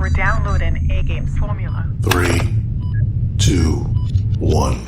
We're downloading A-Game's formula. 3, 2, 1.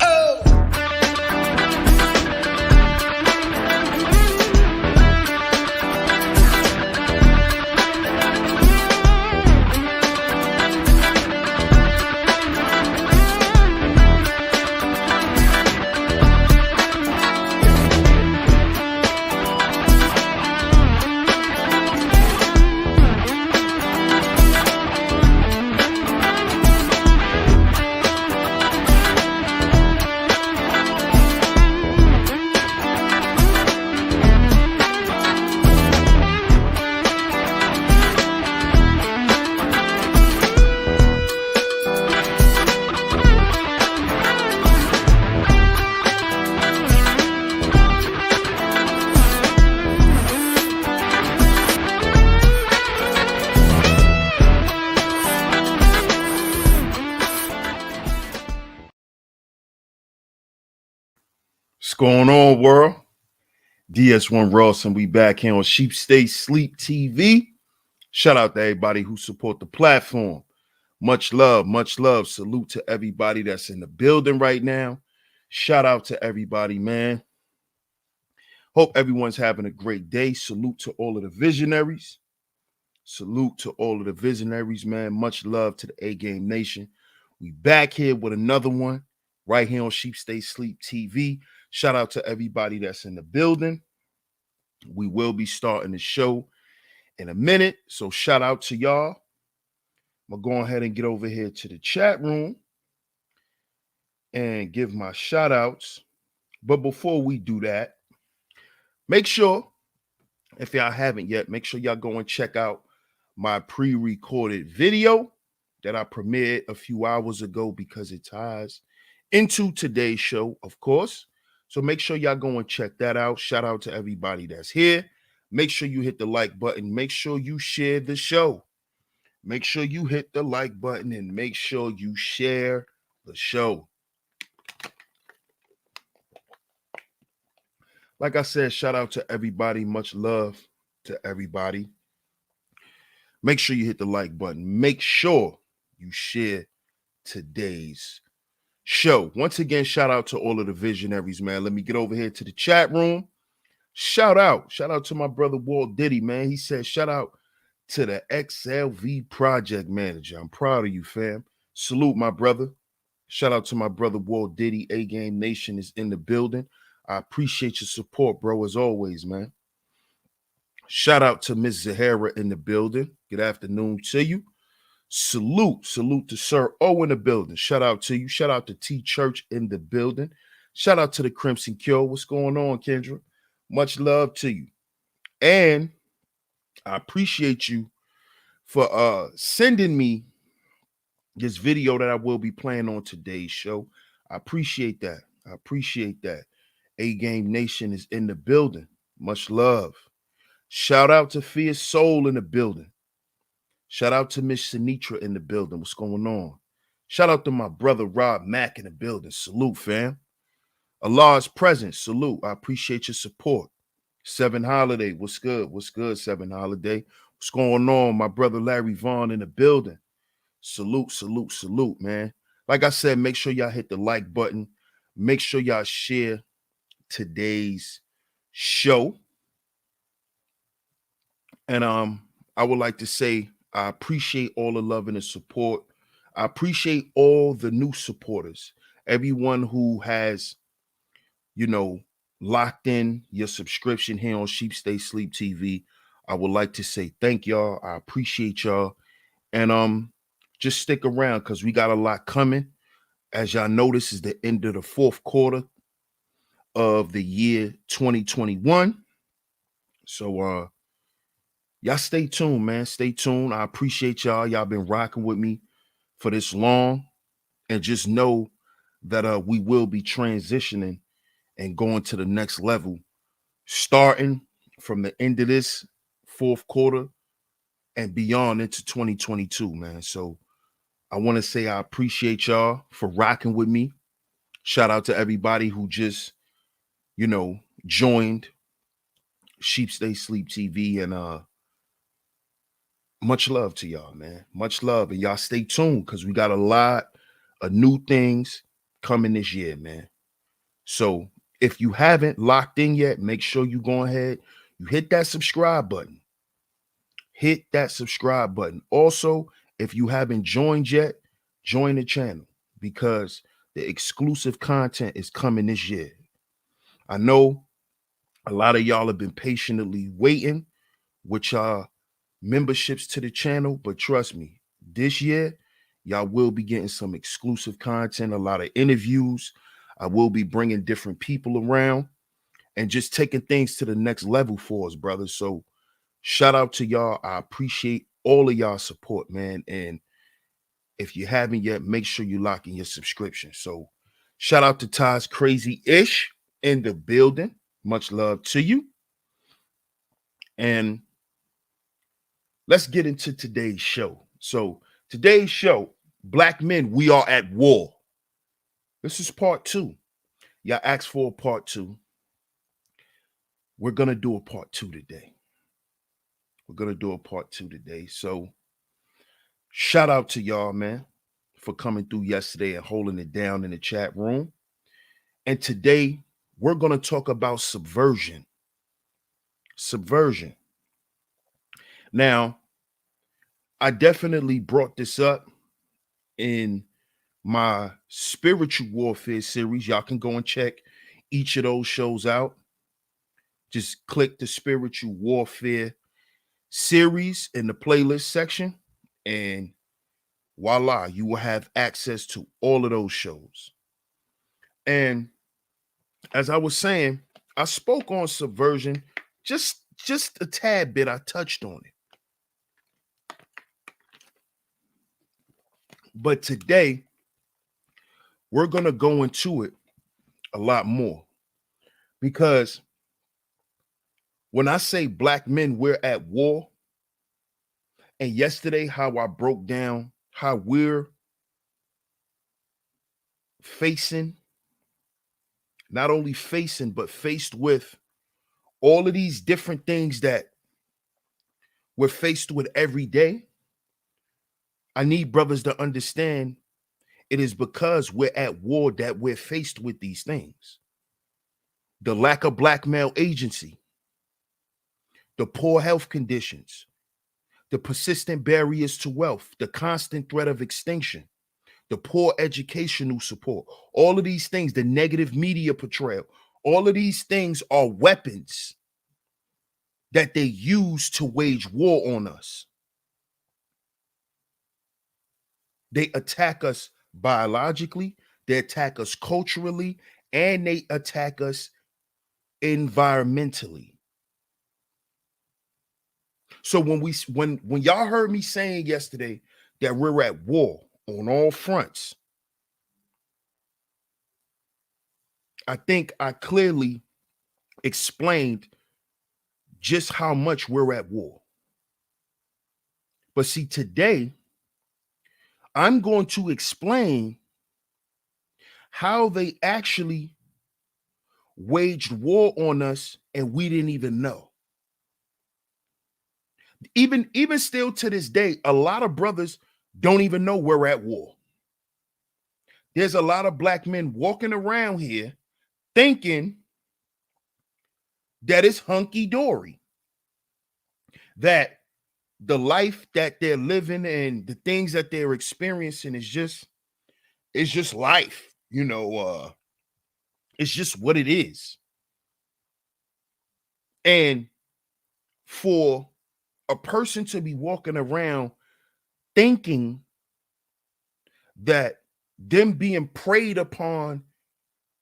What's going on, world? DS1 Ross, and we back here on Sheep Stay Sleep TV. Shout out to everybody who support the platform. Much love, much love. Salute to everybody that's in the building right now. Shout out to everybody, man. Hope everyone's having a great day. Salute to all of the visionaries. Salute to all of the visionaries, man. Much love to the A-Game Nation. We back here with another one right here on Sheep Stay Sleep TV. Shout out to everybody that's in the building. We will be starting the show in a minute, so shout out to y'all. I'm going to go ahead and get over here to the chat room and give my shout outs. But before we do that, make sure, if y'all haven't yet, make sure y'all go and check out my pre-recorded video that I premiered a few hours ago because it ties into today's show, of course. So make sure y'all go and check that out. Shout out to everybody that's here. Make sure you hit the like button. Make sure you share the show. Make sure you hit the like button and make sure you share the show. Like I said, shout out to everybody. Much love to everybody. Make sure you hit the like button. Make sure you share today's show. Once again, shout out to all of the visionaries, man. Let me get over here to the chat room. Shout out to my brother Walt Diddy, man. He said, shout out to the XLV project manager. I'm proud of you, fam. Salute, my brother. Shout out to my brother Walt Diddy. A-Game Nation is in the building. I appreciate your support, bro, as always, man. Shout out to Miss Zahara in the building. Good afternoon to you. Salute to Sir O in the building. Shout out to you. Shout out to T Church in the building. Shout out to the Crimson Cure. What's going on, Kendra? Much love to you. And I appreciate you for sending me this video that I will be playing on today's show. I appreciate that. A-Game Nation is in the building. Much love. Shout out to Fierce Soul in the building. Shout out to Miss Sinitra in the building. What's going on? Shout out to my brother Rob Mack in the building. Salute, fam. Allah's present. Salute. I appreciate your support. Seven Holiday. What's good? What's good, Seven Holiday? What's going on? My brother Larry Vaughn in the building. Salute, man. Like I said, make sure y'all hit the like button. Make sure y'all share today's show. And I would like to say I appreciate all the love and the support. I appreciate all the new supporters. Everyone who has, locked in your subscription here on Sheep Stay Sleep TV. I would like to say thank y'all. I appreciate y'all. And just stick around because we got a lot coming. As y'all know, this is the end of the fourth quarter of the year 2021. So y'all stay tuned, man. Stay tuned. I appreciate y'all. Y'all been rocking with me for this long. And just know that we will be transitioning and going to the next level, starting from the end of this fourth quarter and beyond into 2022, man. So I want to say I appreciate y'all for rocking with me. Shout out to everybody who just, joined Sheep Stay Sleep TV. And Much love to y'all, man. Much love. And y'all stay tuned because we got a lot of new things coming this year, man. So if you haven't locked in yet, make sure you go ahead, you hit that subscribe button. Hit that subscribe button. Also, if you haven't joined yet, join the channel because the exclusive content is coming this year. I know a lot of y'all have been patiently waiting with y'all memberships to the channel, but trust me, this year, y'all will be getting some exclusive content, a lot of interviews. I will be bringing different people around and just taking things to the next level for us, brothers. So shout out to y'all. I appreciate all of y'all support, man. And if you haven't yet, make sure you lock in your subscription. So shout out to Ty's Crazy Ish in the building. Much love to you. And let's get into today's show. So today's show, Black Men, We Are at War. This is part 2. Y'all asked for a part 2. We're going to do a part 2 today. So shout out to y'all, man, for coming through yesterday and holding it down in the chat room. And today we're going to talk about subversion. Subversion. Now, I definitely brought this up in my spiritual warfare series. Y'all can go and check each of those shows out. Just click the spiritual warfare series in the playlist section, and voila, you will have access to all of those shows. And as I was saying, I spoke on subversion just a tad bit. I touched on it. But today, we're going to go into it a lot more because when I say Black men, we're at war, and yesterday, how I broke down how we're facing, not only facing, but faced with all of these different things that we're faced with every day. I need brothers to understand it is because we're at war that we're faced with these things. The lack of Black male agency, the poor health conditions, the persistent barriers to wealth, the constant threat of extinction, the poor educational support, all of these things, the negative media portrayal, all of these things are weapons that they use to wage war on us. They attack us biologically, they attack us culturally, and they attack us environmentally. So when y'all heard me saying yesterday that we're at war on all fronts, I think I clearly explained just how much we're at war. But see, today, I'm going to explain how they actually waged war on us and we didn't even know. Even still to this day, a lot of brothers don't even know we're at war. There's a lot of Black men walking around here thinking that it's hunky-dory, that the life that they're living and the things that they're experiencing is just life, it's just what it is. And for a person to be walking around thinking that them being preyed upon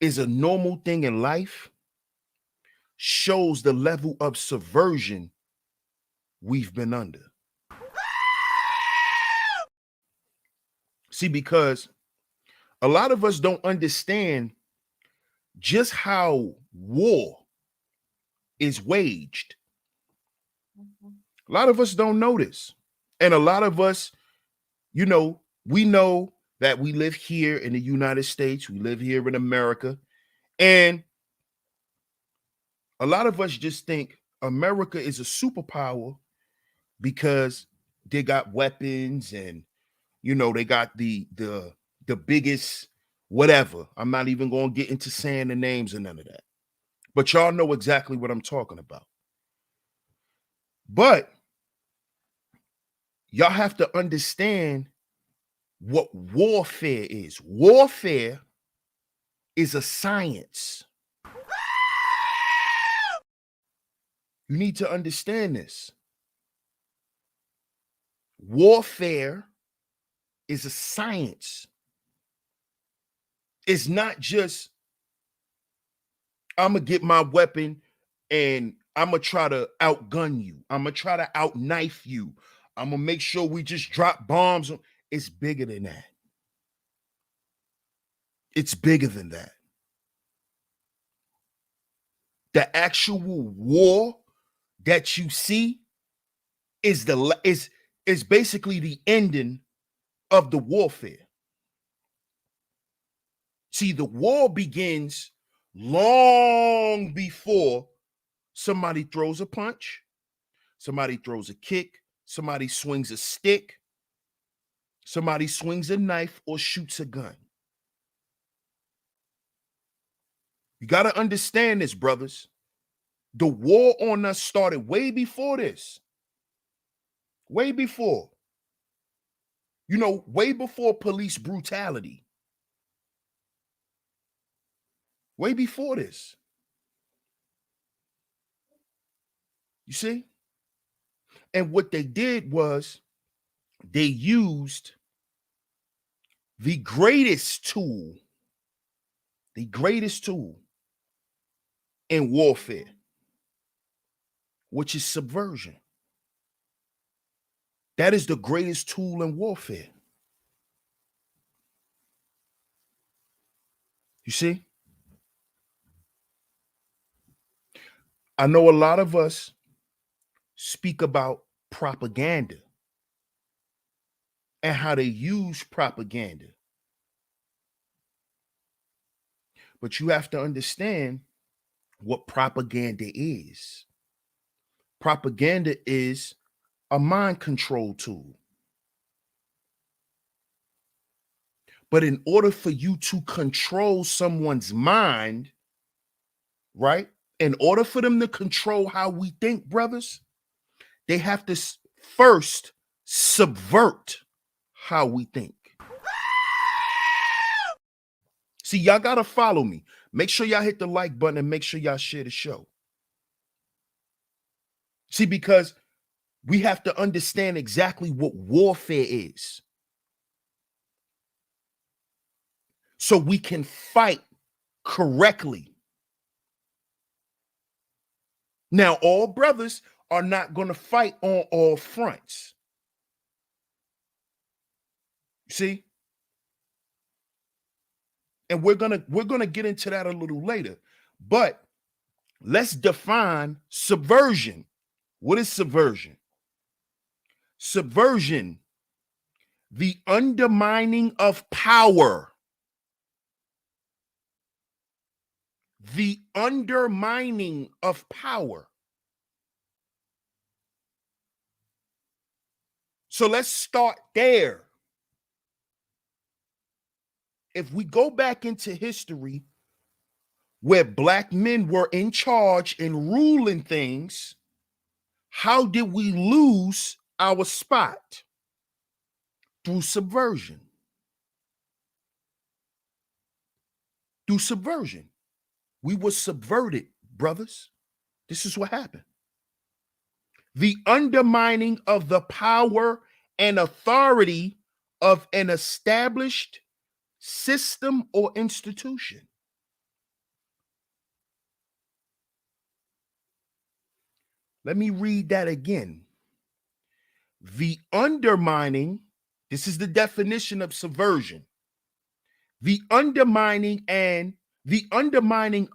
is a normal thing in life shows the level of subversion we've been under. See, because a lot of us don't understand just how war is waged. A lot of us don't know this. And a lot of us, we know that we live here in the United States, we live here in America, and a lot of us just think America is a superpower because they got weapons, and they got the biggest whatever. I'm not even going to get into saying the names and none of that. But y'all know exactly what I'm talking about. But y'all have to understand what warfare is. Warfare is a science. You need to understand this. Warfare is a science. It's not just, I'm going to get my weapon and I'm going to try to outgun you. I'm going to try to outknife you. I'm going to make sure we just drop bombs. It's bigger than that. It's bigger than that. The actual war that you see is basically the ending of the warfare. See, the war begins long before somebody throws a punch, somebody throws a kick, somebody swings a stick, somebody swings a knife or shoots a gun. You got to understand this, brothers. The war on us started way before this. Way before. Way before police brutality. Way before this. You see? And what they did was they used the greatest tool in warfare, which is subversion. That is the greatest tool in warfare. You see? I know a lot of us speak about propaganda and how they use propaganda. But you have to understand what propaganda is. Propaganda is a mind control tool. But in order for you to control someone's mind, right? In order for them to control how we think, brothers, they have to first subvert how we think. See, y'all got to follow me. Make sure y'all hit the like button and make sure y'all share the show. See, because we have to understand exactly what warfare is, so we can fight correctly. Now, all brothers are not going to fight on all fronts. See? And we're gonna get into that a little later. But let's define subversion. What is subversion? Subversion, the undermining of power. The undermining of power. So let's start there. If we go back into history where black men were in charge and ruling things, how did we lose our spot? Through subversion. Through subversion. We were subverted, brothers. This is what happened. The undermining of the power and authority of an established system or institution. Let me read that again. The undermining, this is the definition of subversion. The undermining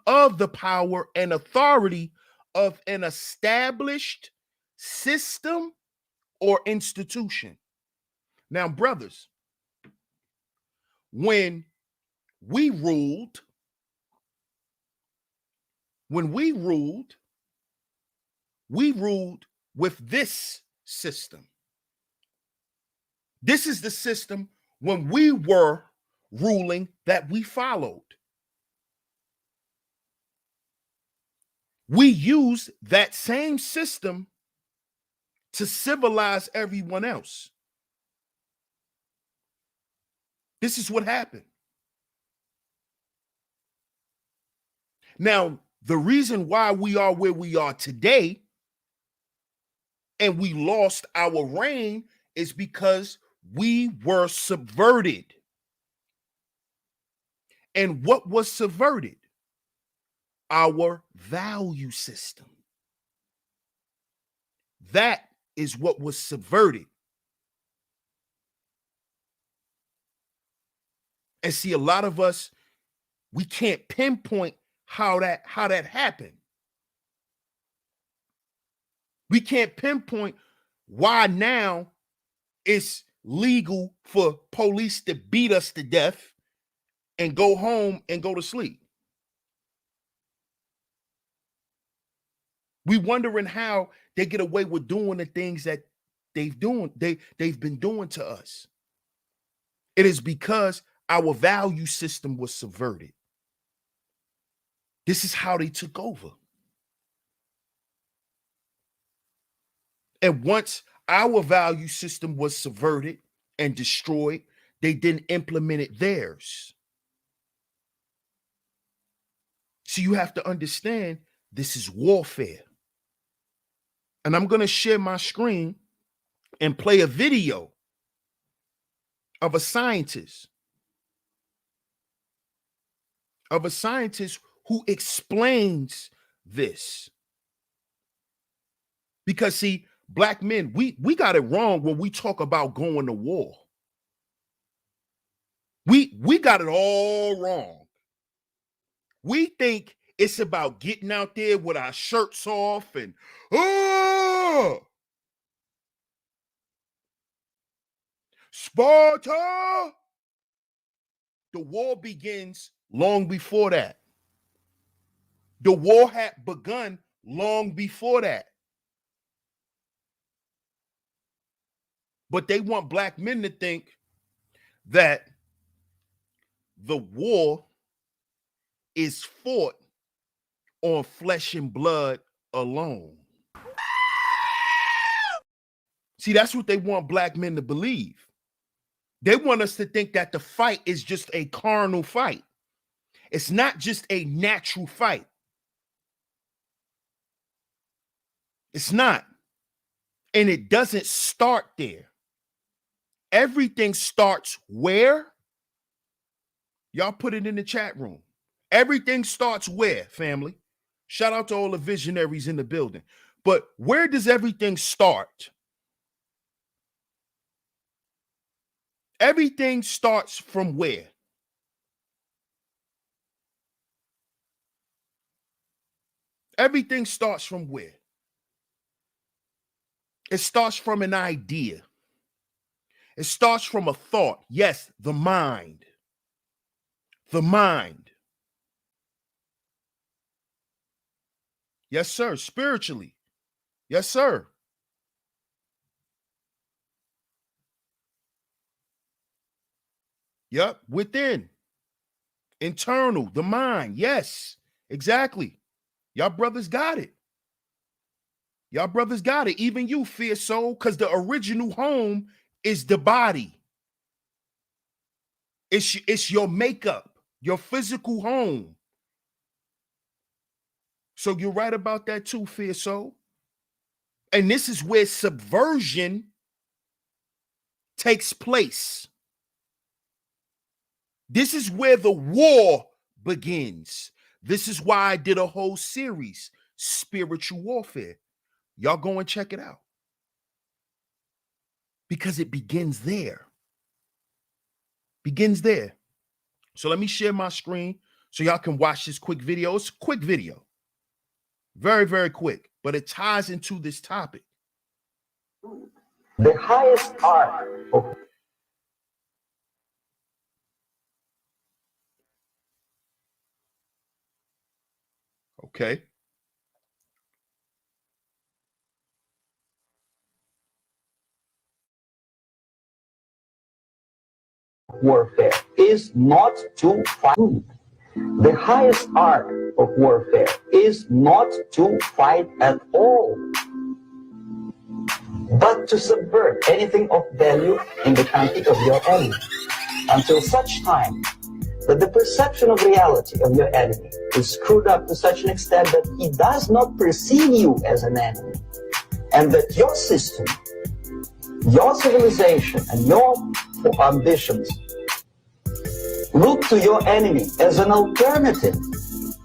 of the power and authority of an established system or institution. Now, brothers, when we ruled with this system. This is the system when we were ruling that we followed. We use that same system to civilize everyone else. This is what happened. Now, the reason why we are where we are today and we lost our reign is because we were subverted. And what was subverted? Our value system. That is what was subverted. And see, a lot of us, we can't pinpoint how that happened. We can't pinpoint why now it's legal for police to beat us to death and go home and go to sleep. We wondering how they get away with doing the things that they've been doing to us. It is because our value system was subverted. This is how they took over. And once our value system was subverted and destroyed, they then implemented theirs. So you have to understand this is warfare. And I'm going to share my screen and play a video of a scientist who explains this. Because see, black men, we got it wrong when we talk about going to war. We got it all wrong. We think it's about getting out there with our shirts off and Sparta. The war begins long before that. The war had begun long before that. But they want black men to think that the war is fought on flesh and blood alone. See, that's what they want black men to believe. They want us to think that the fight is just a carnal fight. It's not just a natural fight. It's not. And it doesn't start there. Everything starts where? Y'all put it in the chat room. Everything starts where, family? Shout out to all the visionaries in the building. But where does everything start? Everything starts from where? Everything starts from where? It starts from an idea. It starts from a thought. Yes, the mind. The mind. Yes, sir. Spiritually. Yes, sir. Yep. Within. Internal. The mind. Yes. Exactly. Y'all brothers got it. Y'all brothers got it. Even you, Fear Soul, because the original home is the body. It's your makeup, your physical home. So you're right about that too, Fear Soul. And this is where subversion takes place. This is where the war begins. This is why I did a whole series, Spiritual Warfare. Y'all go and check it out. Because it begins there. Begins there. So let me share my screen so y'all can watch this quick video. It's a quick video. Very, very quick. But it ties into this topic. The highest art of Okay. warfare is not to fight. The highest art of warfare is not to fight at all, but to subvert anything of value in the country of your enemy, until such time that the perception of reality of your enemy is screwed up to such an extent that he does not perceive you as an enemy, and that your system, your civilization, and your ambitions look to your enemy as an alternative,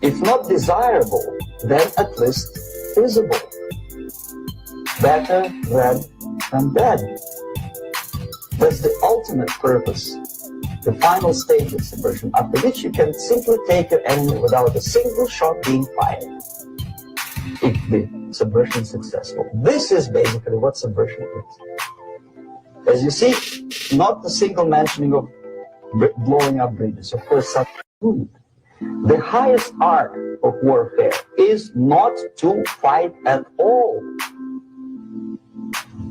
if not desirable, then at least feasible. Better than dead. That's the ultimate purpose, the final stage of subversion, after which you can simply take your enemy without a single shot being fired, if the subversion is successful. This is basically what subversion is. As you see, not a single mentioning of blowing up bridges. Of course, the highest art of warfare is not to fight at all,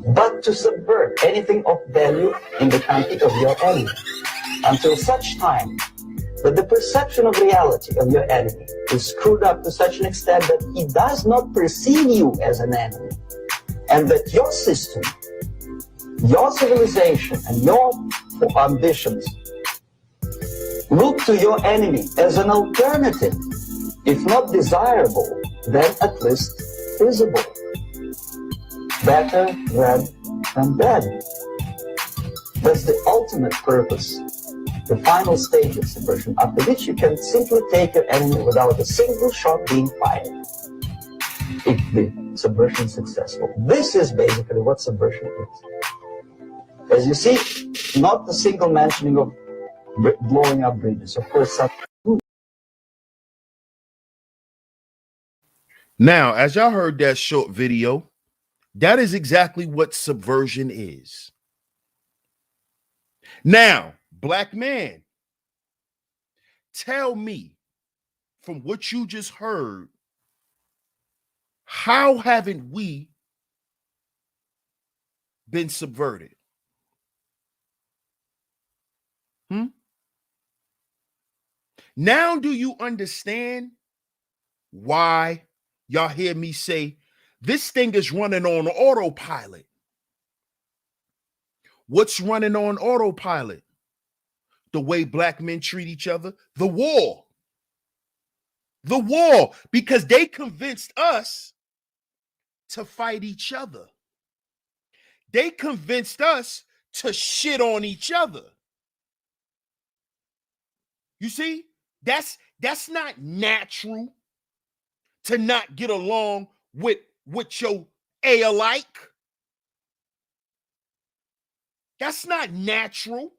but to subvert anything of value in the country of your enemy, until such time that the perception of reality of your enemy is screwed up to such an extent that he does not perceive you as an enemy, and that your system, your civilization, and your ambitions look to your enemy as an alternative, if not desirable, then at least feasible. Better than dead. That's the ultimate purpose, the final stage of subversion, after which you can simply take your enemy without a single shot being fired, if the subversion is successful. This is basically what subversion is. As you see, not a single mentioning of blowing up bridges. Of course, Now, as y'all heard that short video, that is exactly what subversion is. Now, black man, tell me, from what you just heard, how haven't we been subverted? Now do you understand why y'all hear me say this thing is running on autopilot? What's running on autopilot? The way black men treat each other, the war. The war, because they convinced us to fight each other. They convinced us to shit on each other. You see, that's not natural to not get along with your alike. That's not natural.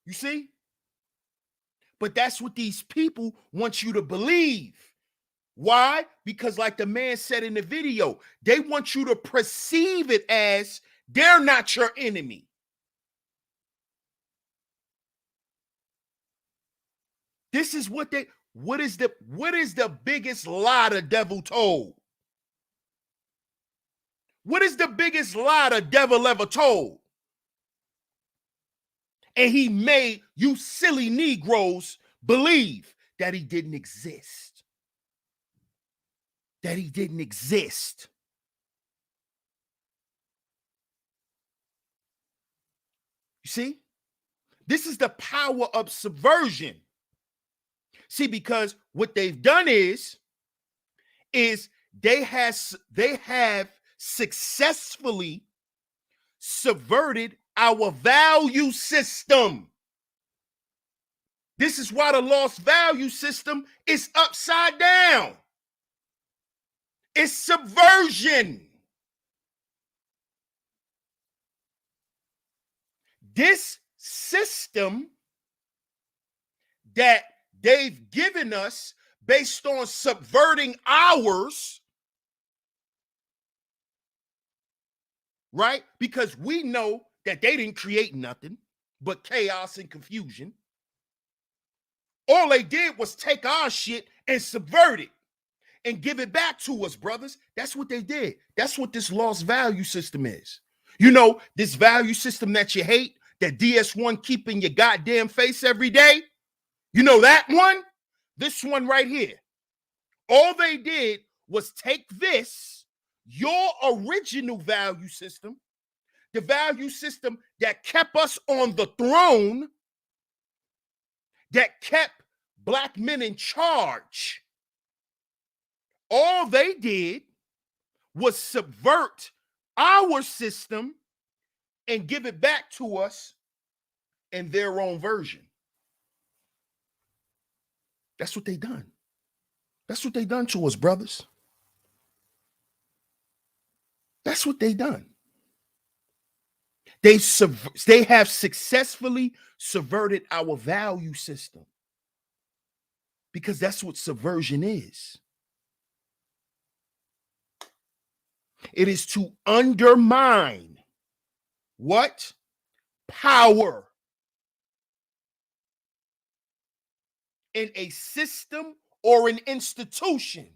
You see? But that's what these people want you to believe. Why? Because like the man said in the video, they want you to perceive it as they're not your enemy. This is what is the biggest lie the devil told? What is the biggest lie the devil ever told? And he made you silly Negroes believe that he didn't exist. That he didn't exist. You see? This is the power of subversion. See, because what they've done is they have successfully subverted our value system. This is why the lost value system is upside down. It's subversion. This system that they've given us based on subverting ours, right? Because we know that they didn't create nothing but chaos and confusion. All they did was take our shit and subvert it and give it back to us, brothers. That's what they did. That's what this lost value system is. You know, this value system that you hate, that DS1 keep in your goddamn face every day. You know that one? This one right here. All they did was take this, your original value system, the value system that kept us on the throne, that kept black men in charge. All they did was subvert our system and give it back to us in their own version. That's what they done. That's what they done to us, brothers. That's what they done. They have successfully subverted our value system, because that's what subversion is. It is to undermine what? Power in a system or an institution.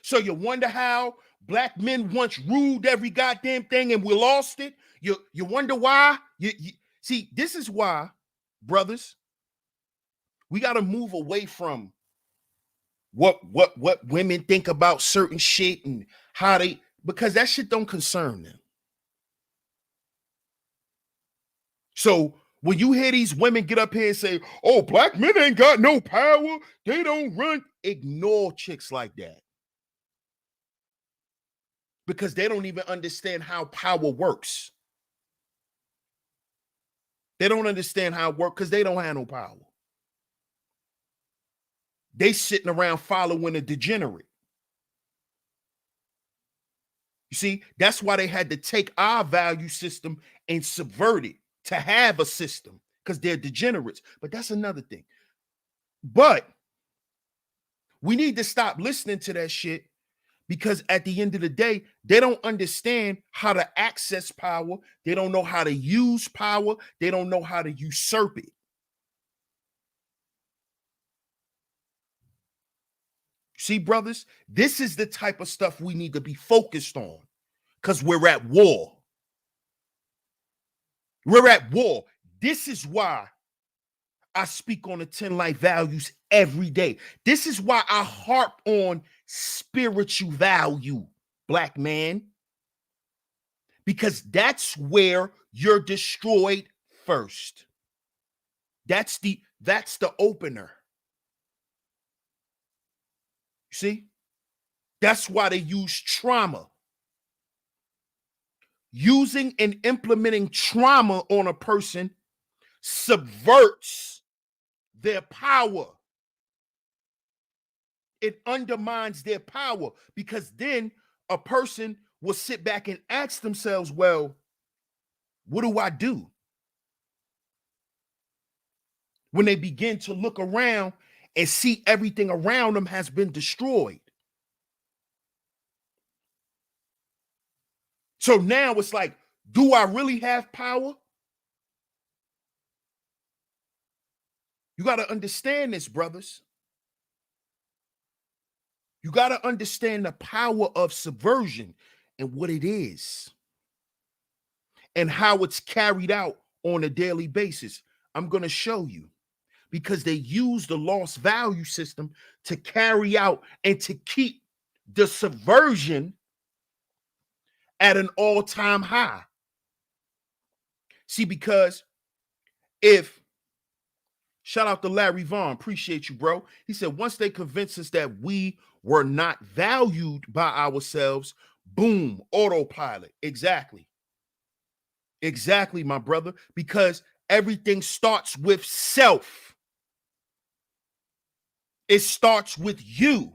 So you wonder how black men once ruled every goddamn thing and we lost it? You wonder why? You see, this is why, brothers, we got to move away from what women think about certain shit and how they, because that shit don't concern them. So when you hear these women get up here and say, oh, black men ain't got no power, they don't run, ignore chicks like that. Because they don't even understand how power works. They don't understand how it works because they don't have no power. They sitting around following a degenerate. You see, that's why they had to take our value system and subvert it to have a system, because they're degenerates. But that's another thing. But we need to stop listening to that shit, because at the end of the day, they don't understand how to access power. They don't know how to use power. They don't know how to usurp it. See, brothers, this is the type of stuff we need to be focused on, because we're at war. We're at war. This is why I speak on the 10 life values every day. This is why I harp on spiritual value, black man, because that's where you're destroyed first. That's the opener. See? That's why they use trauma. Using and implementing trauma on a person subverts their power. It undermines their power, because then a person will sit back and ask themselves, well, what do I do? When they begin to look around and see everything around them has been destroyed. So now it's like, do I really have power? You got to understand this, brothers. You got to understand the power of subversion and what it is and how it's carried out on a daily basis. I'm going to show you, because they use the lost value system to carry out and to keep the subversion at an all-time high. See, because shout out to Larry Vaughn, appreciate you, bro. He said, once they convince us that we were not valued by ourselves, boom, autopilot. Exactly. Exactly, my brother, because everything starts with self. It starts with you.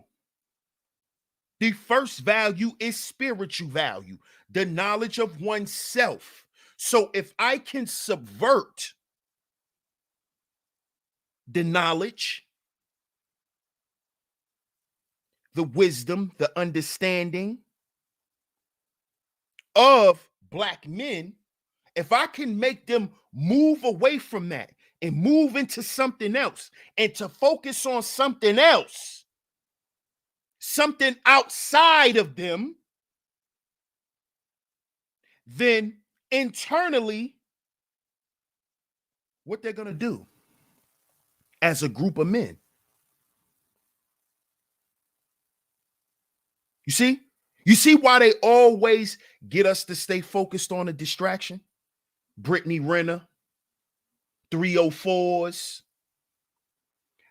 The first value is spiritual value, the knowledge of oneself. So if I can subvert the knowledge, the wisdom, the understanding of black men, if I can make them move away from that and move into something else and to focus on something else, something outside of them, then internally, what they're going to do as a group of men. You see? You see why they always get us to stay focused on a distraction? Brittany Renner, 304s,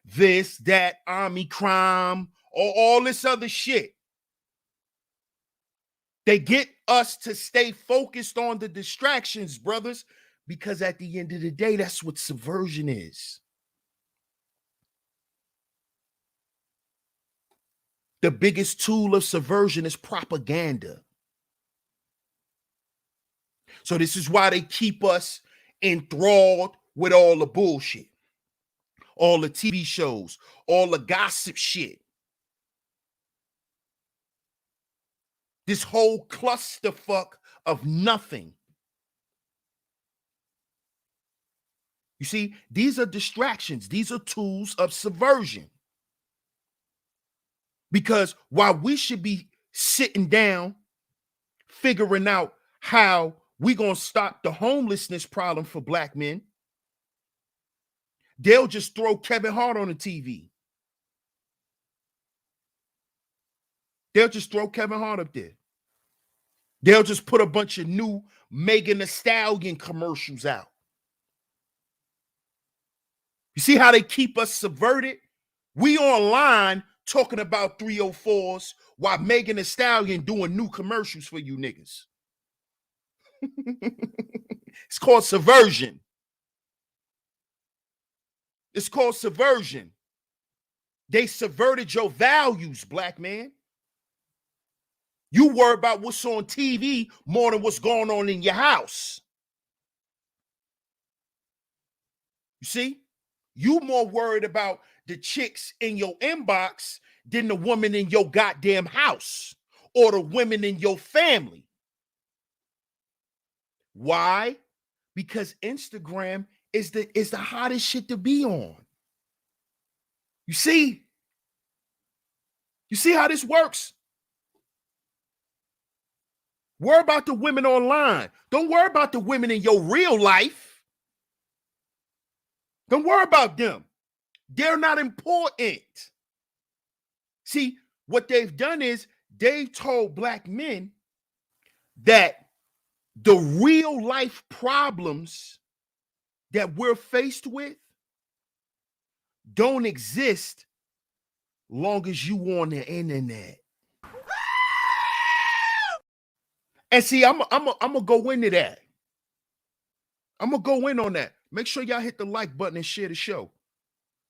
this, that, army crime, or all this other shit. They get us to stay focused on the distractions, brothers, because at the end of the day, that's what subversion is. The biggest tool of subversion is propaganda. So this is why they keep us enthralled with all the bullshit, all the TV shows, all the gossip shit. This whole clusterfuck of nothing. You see, these are distractions. These are tools of subversion. Because while we should be sitting down, figuring out how we're going to stop the homelessness problem for black men, they'll just throw Kevin Hart on the TV. They'll just throw Kevin Hart up there. They'll just put a bunch of new Megan Thee Stallion commercials out. You see how they keep us subverted? We online talking about 304s while Megan Thee Stallion doing new commercials for you niggas. It's called subversion. It's called subversion. They subverted your values, black man. You worry about what's on TV more than what's going on in your house. You see? You more worried about the chicks in your inbox than the woman in your goddamn house or the women in your family. Why? Because Instagram is the hottest shit to be on. You see? You see how this works? Worry about the women online. Don't worry about the women in your real life. Don't worry about them. They're not important. See, what they've done is they've told black men that the real life problems that we're faced with don't exist long as you on the internet. And see, I'm gonna go into that. I'm gonna go in on that. Make sure y'all hit the like button and share the show.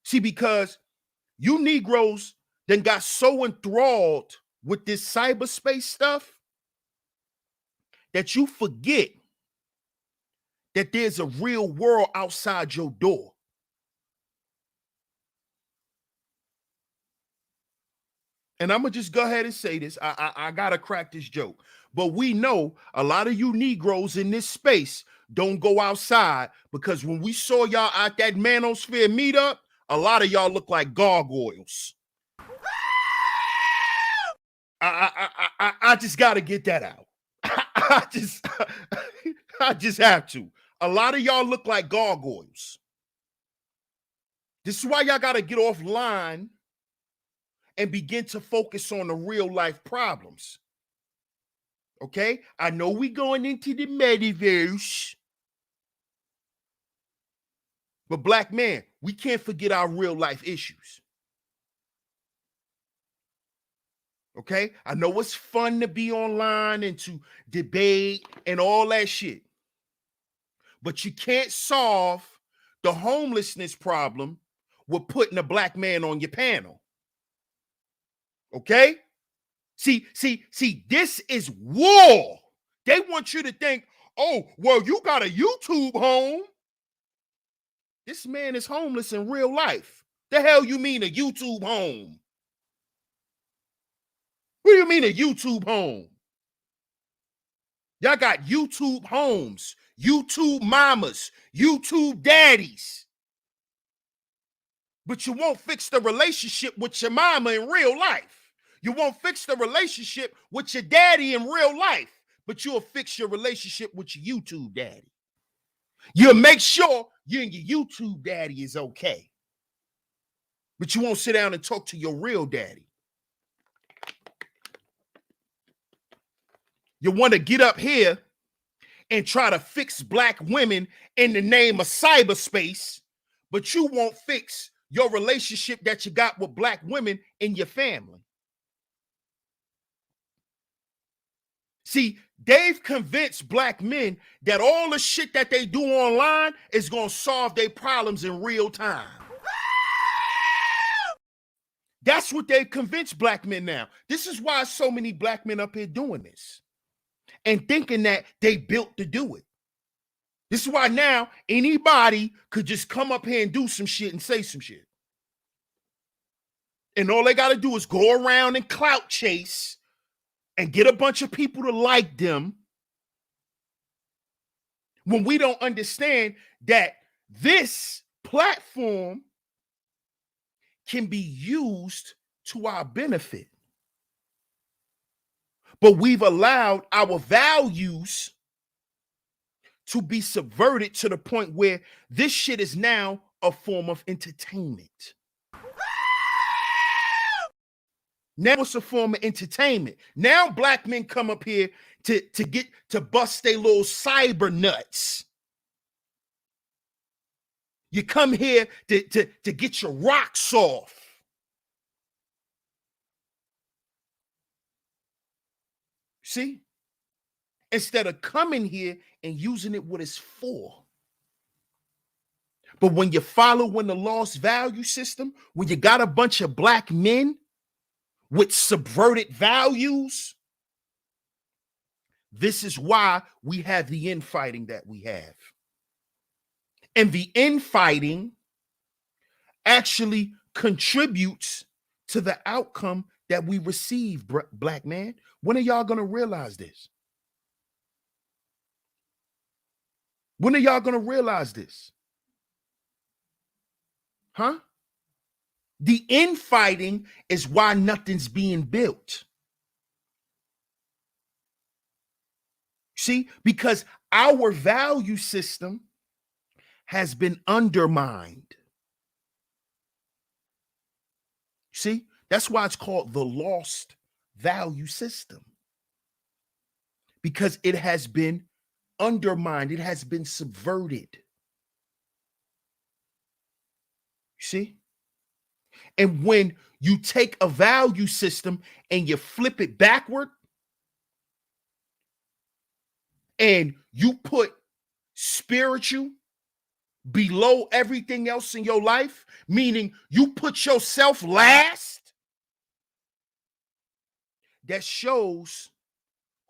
See, because you Negroes then got so enthralled with this cyberspace stuff that you forget that there's a real world outside your door. And I'm gonna just go ahead and say this. I gotta crack this joke. But we know a lot of you Negroes in this space don't go outside because when we saw y'all at that Manosphere meetup, a lot of y'all look like gargoyles. I just gotta get that out. I just have to. A lot of y'all look like gargoyles. This is why y'all gotta get offline and begin to focus on the real life problems. Okay? I know we going into the metaverse, but black man, we can't forget our real life issues. Okay? I know it's fun to be online and to debate and all that shit, but you can't solve the homelessness problem with putting a black man on your panel. Okay? See, this is war. They want you to think, oh, well, you got a YouTube home. This man is homeless in real life. The hell you mean a YouTube home? What do you mean a YouTube home? Y'all got YouTube homes, YouTube mamas, YouTube daddies. But you won't fix the relationship with your mama in real life. You won't fix the relationship with your daddy in real life but you'll fix your relationship with your YouTube daddy. You'll make sure you and your YouTube daddy is okay, but you won't sit down and talk to your real daddy. You want to get up here and try to fix black women in the name of cyberspace, but you won't fix your relationship that you got with black women in your family. See, they've convinced black men that all the shit that they do online is going to solve their problems in real time. That's what they've convinced black men now. This is why so many black men up here doing this and thinking that they built to do it. This is why now anybody could just come up here and do some shit and say some shit. And all they got to do is go around and clout chase and get a bunch of people to like them, when we don't understand that this platform can be used to our benefit. But we've allowed our values to be subverted to the point where this shit is now a form of entertainment. Now it's a form of entertainment. Now black men come up here to bust their little cyber nuts. You come here to get your rocks off. See? Instead of coming here and using it what it's for. But when you're following the lost value system, when you got a bunch of black men with subverted values, this is why we have the infighting that we have. And the infighting actually contributes to the outcome that we receive, black man. When are y'all going to realize this? When are y'all going to realize this? Huh? The infighting is why nothing's being built. See, because our value system has been undermined. See, that's why it's called the lost value system. Because it has been undermined, it has been subverted. See? And when you take a value system and you flip it backward and you put spiritual below everything else in your life, meaning you put yourself last, that shows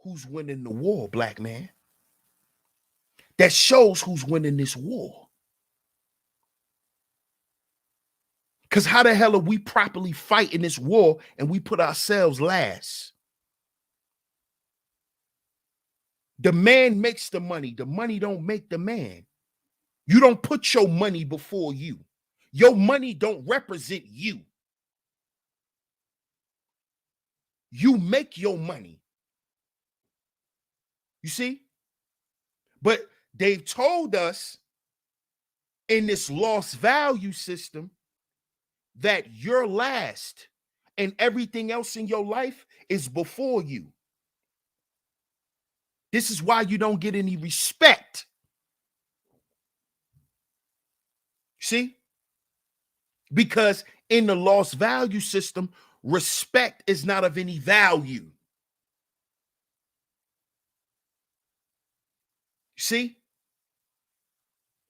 who's winning the war, black man. That shows who's winning this war. Because how the hell are we properly fighting this war and we put ourselves last? The man makes the money don't make the man. You don't put your money before you. Your money don't represent you. You make your money. You see? But they've told us in this lost value system that you're last and everything else in your life is before you. This is why you don't get any respect. See? Because in the lost value system, respect is not of any value. See?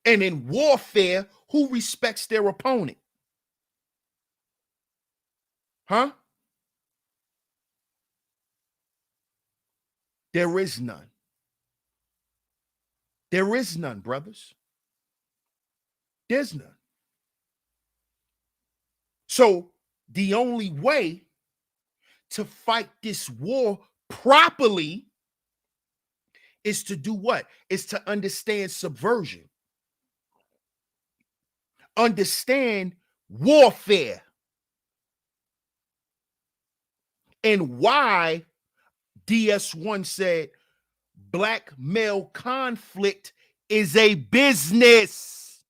And in warfare, who respects their opponent? Huh? There is none. There is none, brothers. There's none. So the only way to fight this war properly is to do what? Is to understand subversion. Understand warfare. And why DS1 said black male conflict is a business.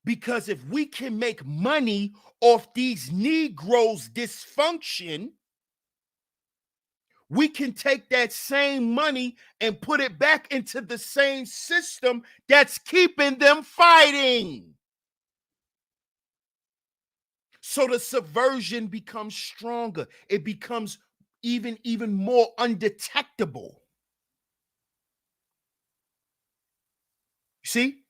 Because if we can make money off these Negroes' dysfunction, we can take that same money and put it back into the same system that's keeping them fighting. So the subversion becomes stronger. It becomes even more undetectable. See?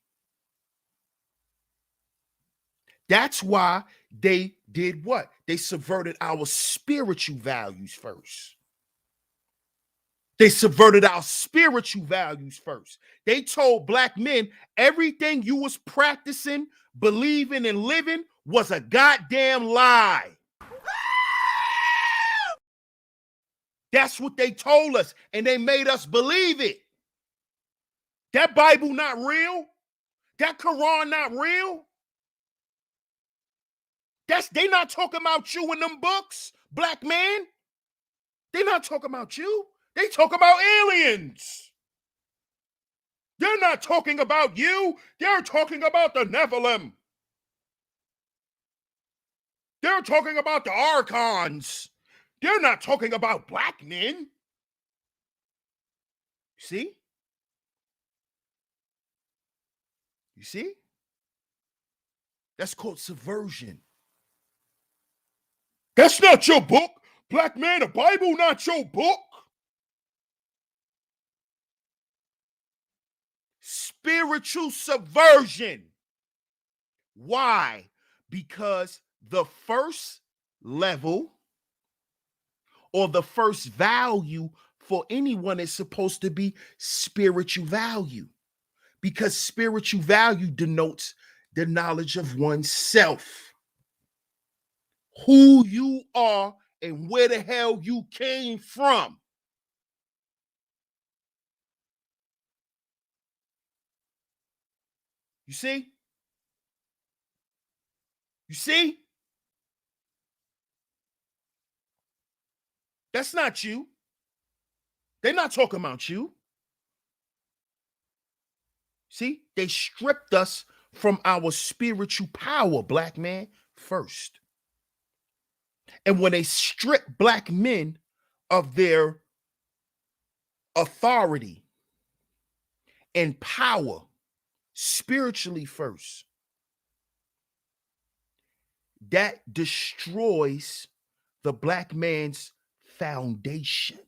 That's why they did what? They subverted our spiritual values first. They subverted our spiritual values first. They told black men everything you was practicing, believing, and living was a goddamn lie. That's what they told us, and they made us believe it. That Bible not real? That Quran not real? They not talking about you in them books, black man. They not talking about you. They talk about aliens. They're not talking about you. They're talking about the Nephilim. They're talking about the archons. They're not talking about black men. See? You see? That's called subversion. That's not your book. Black man, the Bible not your book. Spiritual subversion. Why? Because the first level or the first value for anyone is supposed to be spiritual value, because spiritual value denotes the knowledge of oneself, who you are and where the hell you came from. You see? You see? That's not you. They're not talking about you. See? They stripped us from our spiritual power, black man, first. And when they strip black men of their authority and power spiritually first, that destroys the black man's foundation.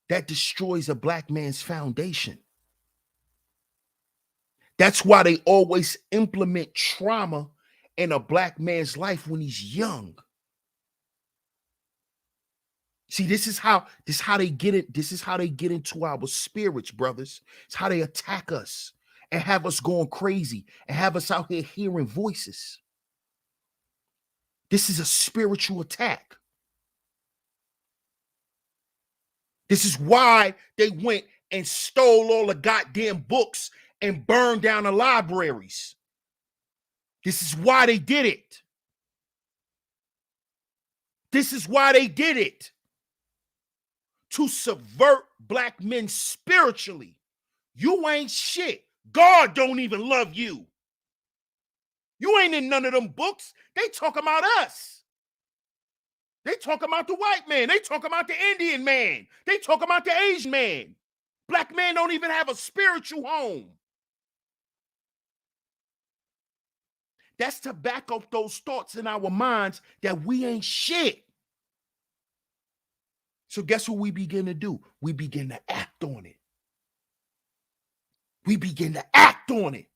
That destroys a black man's foundation. That's why they always implement trauma in a black man's life when he's young. See, this is how they get it. This is how they get into our spirits, brothers. It's how they attack us and have us going crazy and have us out here hearing voices. This is a spiritual attack. This is why they went and stole all the goddamn books and burned down the libraries. This is why they did it. This is why they did it. To subvert black men spiritually. You ain't shit. God don't even love you. You ain't in none of them books. They talk about us. They talk about the white man. They talk about the Indian man. They talk about the Asian man. Black men don't even have a spiritual home. That's to back up those thoughts in our minds that we ain't shit. So guess what we begin to do? We begin to act on it. We begin to act on it.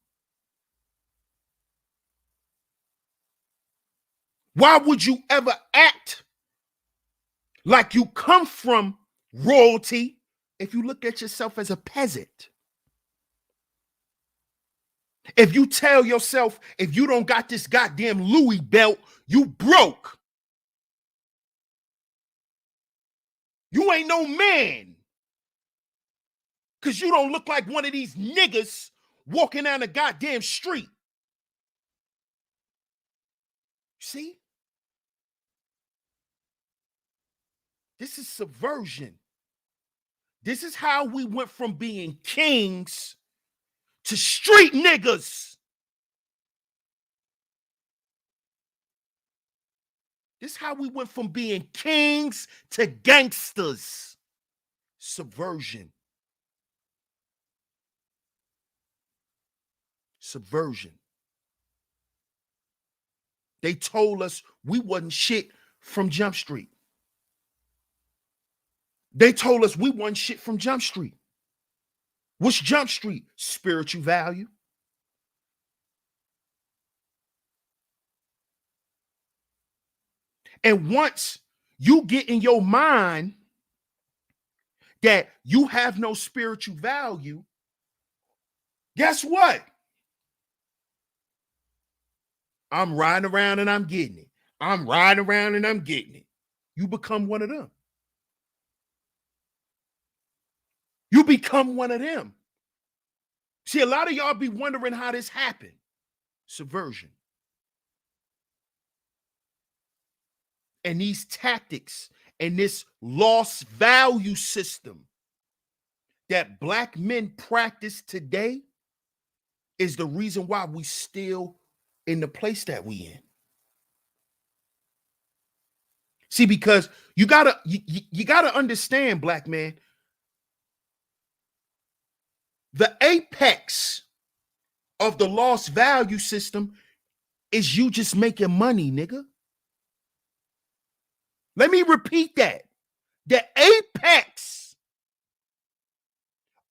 Why would you ever act like you come from royalty if you look at yourself as a peasant? If you tell yourself, if you don't got this goddamn Louis belt, you broke. You ain't no man. Because you don't look like one of these niggas walking down the goddamn street. See? This is subversion. This is how we went from being kings to street niggas. This is how we went from being kings to gangsters. Subversion. Subversion. They told us we wasn't shit from Jump Street. They told us we wasn't shit from Jump Street. What's Jump Street? Spiritual value. And once you get in your mind that you have no spiritual value, guess what? I'm riding around and I'm getting it. I'm riding around and I'm getting it. You become one of them. You become one of them. See, a lot of y'all be wondering how this happened. Subversion. And these tactics and this lost value system that black men practice today is the reason why we still in the place that we in. See, because you gotta understand, black man, the apex of the lost value system is you just making money, nigga. Let me repeat that. The apex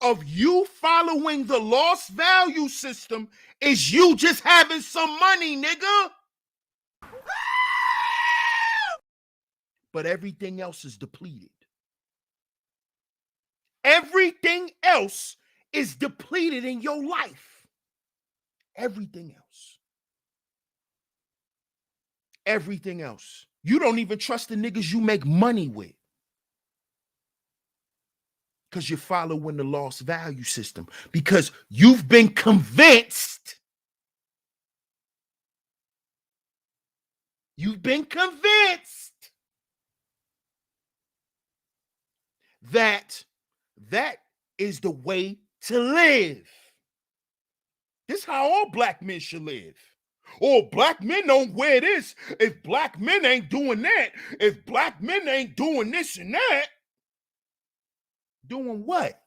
of you following the lost value system is you just having some money, nigga. But everything else is depleted. Everything else is depleted in your life. Everything else. Everything else. You don't even trust the niggas you make money with. Because you're following the lost value system. Because you've been convinced. You've been convinced that is the way to live. This is how all black men should live. Oh, black men don't wear this. If black men ain't doing that, if black men ain't doing this and that, doing what?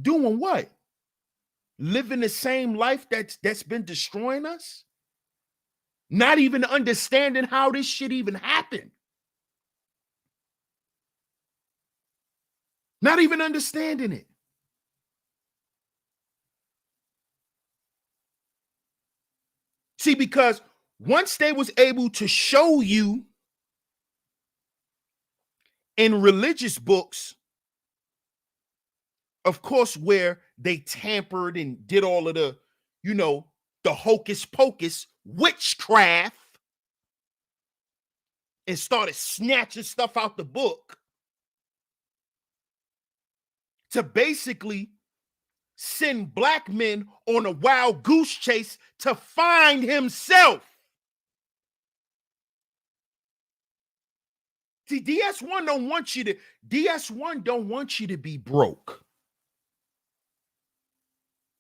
Doing what? Living the same life that's been destroying us? Not even understanding how this shit even happened. Not even understanding it. See, because once they was able to show you in religious books, of course, where they tampered and did all of the, the hocus pocus witchcraft and started snatching stuff out the book to basically send black men on a wild goose chase to find himself. See, DS1 don't want you to be broke.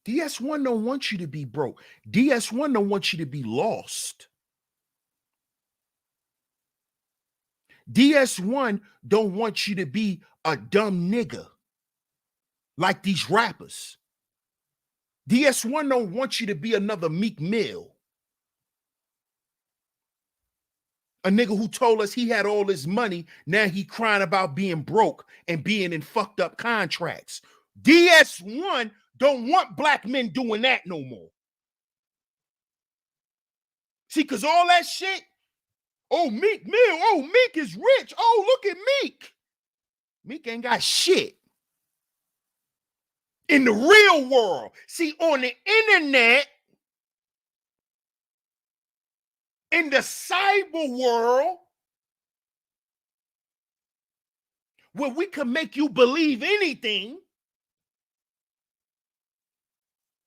DS1 don't want you to be broke. DS1 don't want you to be lost. DS1 don't want you to be a dumb nigga like these rappers. DS1 don't want you to be another Meek Mill. A nigga who told us he had all his money, now he crying about being broke and being in fucked up contracts. DS1 don't want black men doing that no more. See, because all that shit, oh, Meek Mill, oh, Meek is rich. Oh, look at Meek. Meek ain't got shit. In the real world. See, on the internet, in the cyber world, where we can make you believe anything,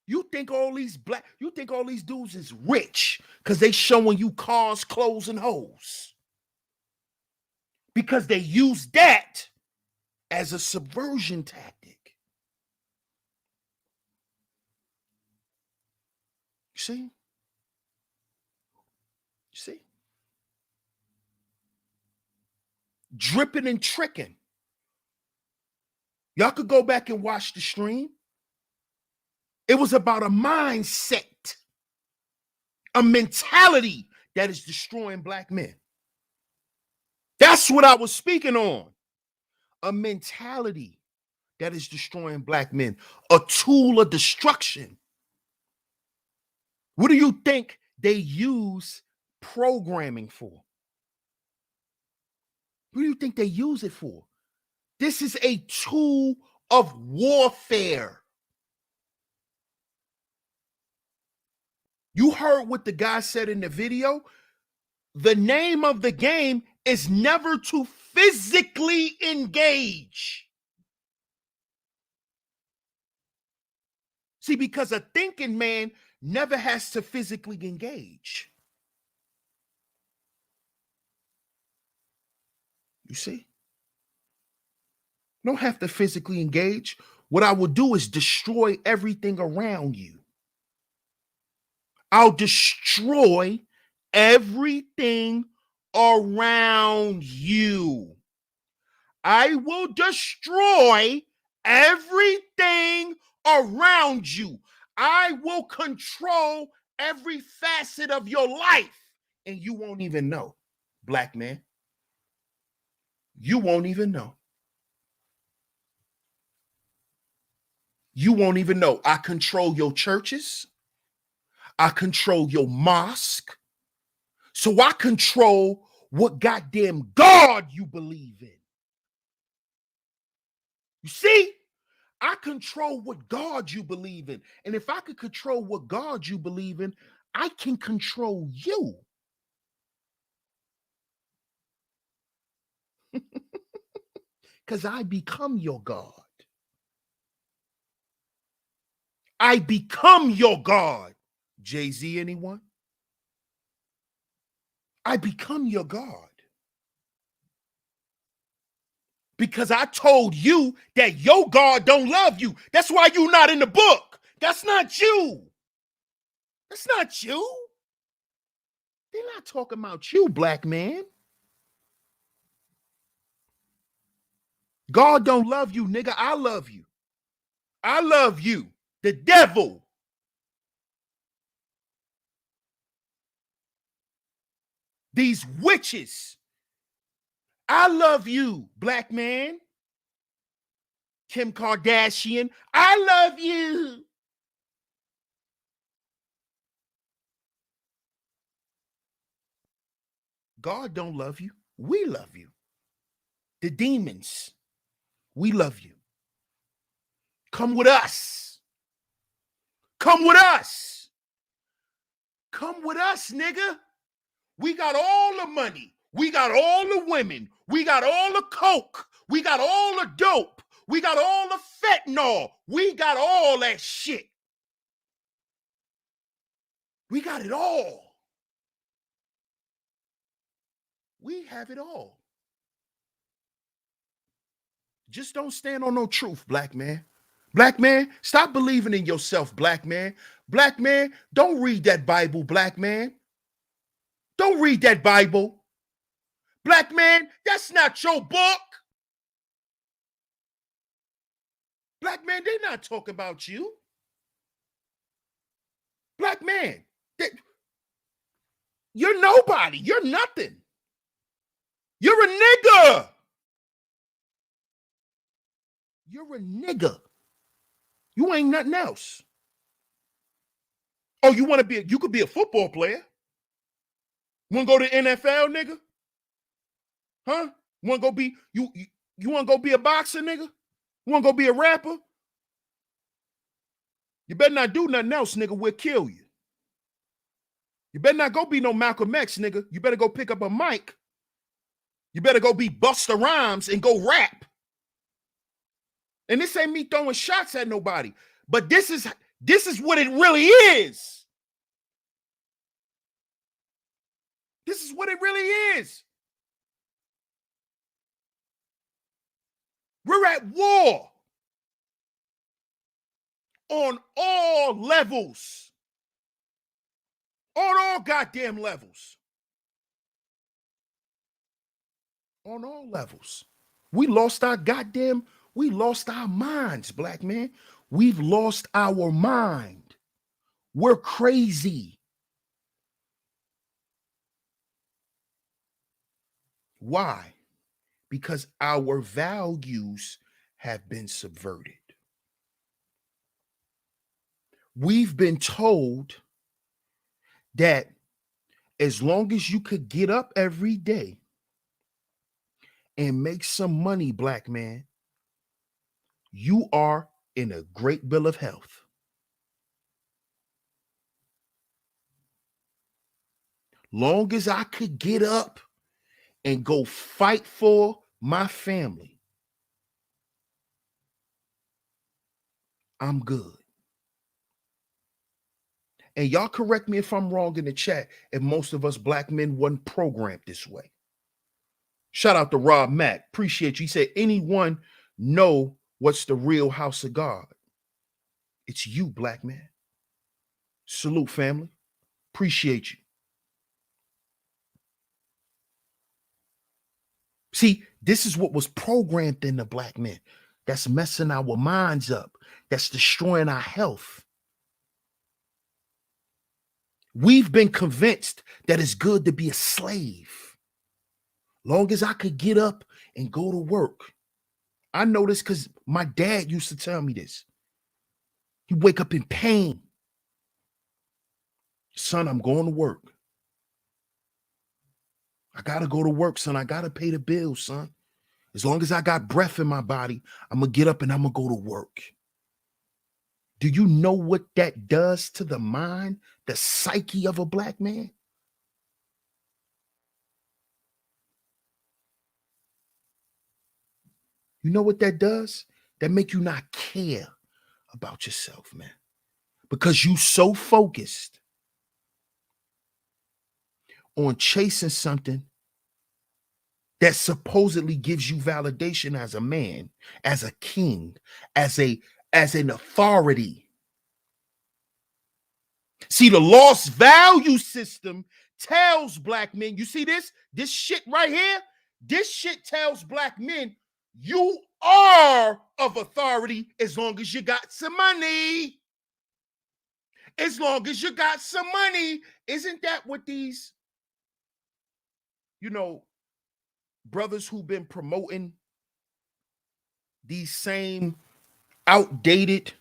you think all these dudes is rich because they showing you cars, clothes, and hoes. because they use that as a subversion tactic. You see? You see? Dripping and tricking. Y'all could go back and watch the stream. It was about a mindset, a mentality that is destroying black men. That's what I was speaking on. A mentality that is destroying black men, a tool of destruction. What do you think they use programming for? What do you think they use it for? This is a tool of warfare. You heard what the guy said in the video. The name of the game is never to physically engage. See, because a thinking man never has to physically engage. You see? You don't have to physically engage. What I will do is destroy everything around you. I'll destroy everything around you. I will destroy everything around you. I will control every facet of your life, and you won't even know, black man. You won't even know. You won't even know. I control your churches. I control your mosque. So I control what goddamn God you believe in. You see? I control what God you believe in. And if I could control what God you believe in, I can control you. Because I become your God. I become your God. Jay-Z, anyone? I become your God. Because I told you that your God don't love you. That's why you're not in the book. That's not you. That's not you. They're not talking about you, black man. God don't love you, nigga. I love you. I love you. The devil. These witches. I love you, black man. Kim Kardashian. I love you. God don't love you. We love you. The demons. We love you. Come with us. Come with us. Come with us, nigga. We got all the money. We got all the women. We got all the coke. We got all the dope. We got all the fentanyl. We got all that shit. We got it all. We have it all. Just don't stand on no truth, black man. Black man, stop believing in yourself, black man. Black man, don't read that Bible, black man. Don't read that Bible. Black man, that's not your book. Black man, they're not talking about you. Black man, you're nobody. You're nothing. You're a nigga. You're a nigga. You ain't nothing else. Oh, you could be a football player. Want to go to NFL, nigga? Huh? Want to go be, you want to go be a boxer, nigga? You want to go be a rapper? You better not do nothing else, nigga. We'll kill you. You better not go be no Malcolm X, nigga. You better go pick up a mic. You better go be Busta Rhymes and go rap. And this ain't me throwing shots at nobody, but this is what it really is. This is what it really is. We're at war on all levels. On all goddamn levels. On all levels. We lost our minds, black man. We've lost our mind. We're crazy. Why? Because our values have been subverted. We've been told that as long as you could get up every day and make some money, black man, you are in a great bill of health. Long as I could get up and go fight for my family, I'm good. And y'all correct me if I'm wrong in the chat, if most of us black men wasn't programmed this way. Shout out to Rob Mack. Appreciate you. He said, anyone know what's the real house of God? It's you, black man. Salute, family. Appreciate you. See, this is what was programmed in the black men. That's messing our minds up. That's destroying our health. We've been convinced that it's good to be a slave. Long as I could get up and go to work. I know this because my dad used to tell me this. He'd wake up in pain. Son, I'm going to work. I got to go to work, son. I got to pay the bills, son. As long as I got breath in my body, I'm going to get up and I'm going to go to work. Do you know what that does to the mind, the psyche of a black man? You know what that does? That make you not care about yourself, man. Because you so focused on chasing something that supposedly gives you validation as a man, as a king, as an authority. See, the lost value system tells black men, you see this shit right here? This shit tells black men, you are of authority as long as you got some money. As long as you got some money. Isn't that what these, brothers who've been promoting these same outdated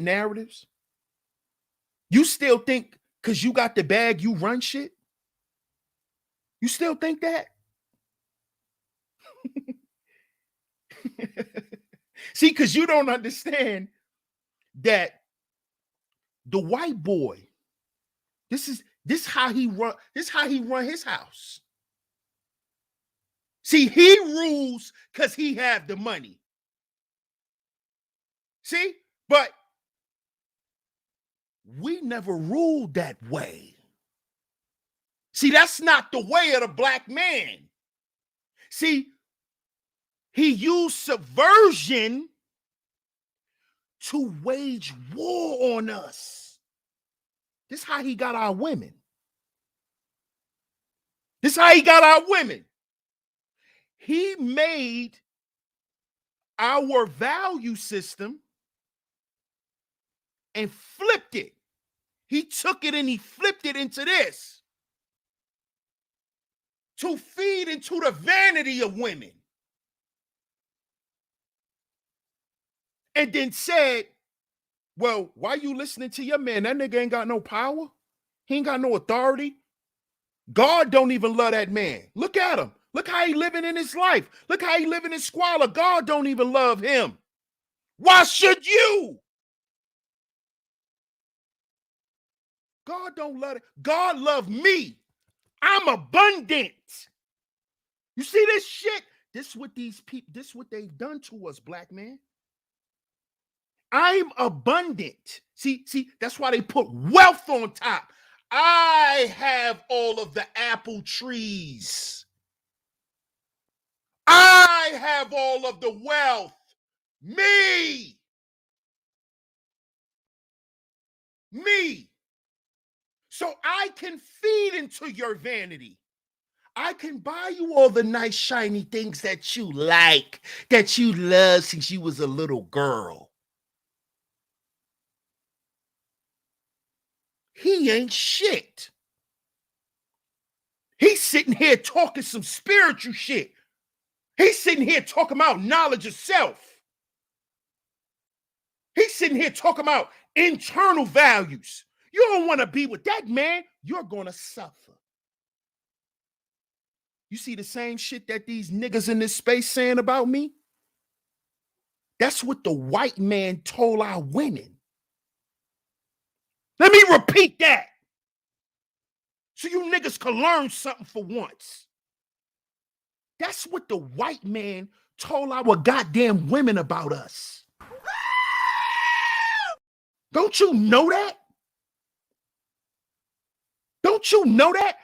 narratives? You still think because you got the bag, you run shit? You still think that? See, because you don't understand that the white boy, this how he run his house. See, he rules because he have the money. See, but we never ruled that way. See, that's not the way of the black man. See, he used subversion to wage war on us. This is how he got our women. He made our value system and flipped it. He took it and he flipped it into this to feed into the vanity of women. And then said, well, why you listening to your man? That nigga ain't got no power. He ain't got no authority. God don't even love that man. Look at him. Look how he living in his life. Look how he living in squalor. God don't even love him. Why should you? God don't love it. God love me. I'm abundant. You see this shit? This what these people, this what they've done to us, black man. I'm abundant. See, that's why they put wealth on top. I have all of the apple trees. I have all of the wealth. Me. Me. So I can feed into your vanity. I can buy you all the nice, shiny things that you like, that you love since you was a little girl. He ain't shit. He's sitting here talking some spiritual shit. He's sitting here talking about knowledge of self. He's sitting here talking about internal values. You don't want to be with that man, you're going to suffer. You see the same shit that these niggas in this space saying about me? That's what the white man told our women. Let me repeat that, so you niggas can learn something for once. That's what the white man told our goddamn women about us. Don't you know that? Don't you know that?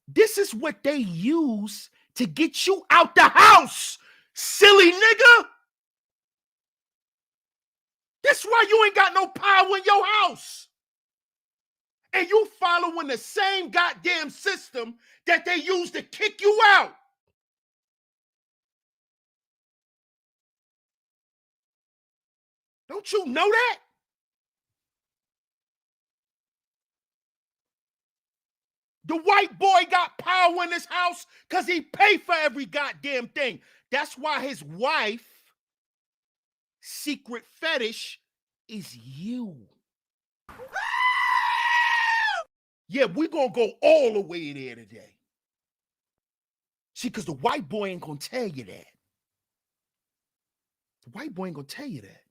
This is what they use to get you out the house, silly nigga. That's why you ain't got no power in your house. And you following the same goddamn system that they use to kick you out. Don't you know that? The white boy got power in his house because he paid for every goddamn thing. That's why his wife secret fetish is you. Yeah, we're going to go all the way there today. See, because the white boy ain't going to tell you that. The white boy ain't going to tell you that.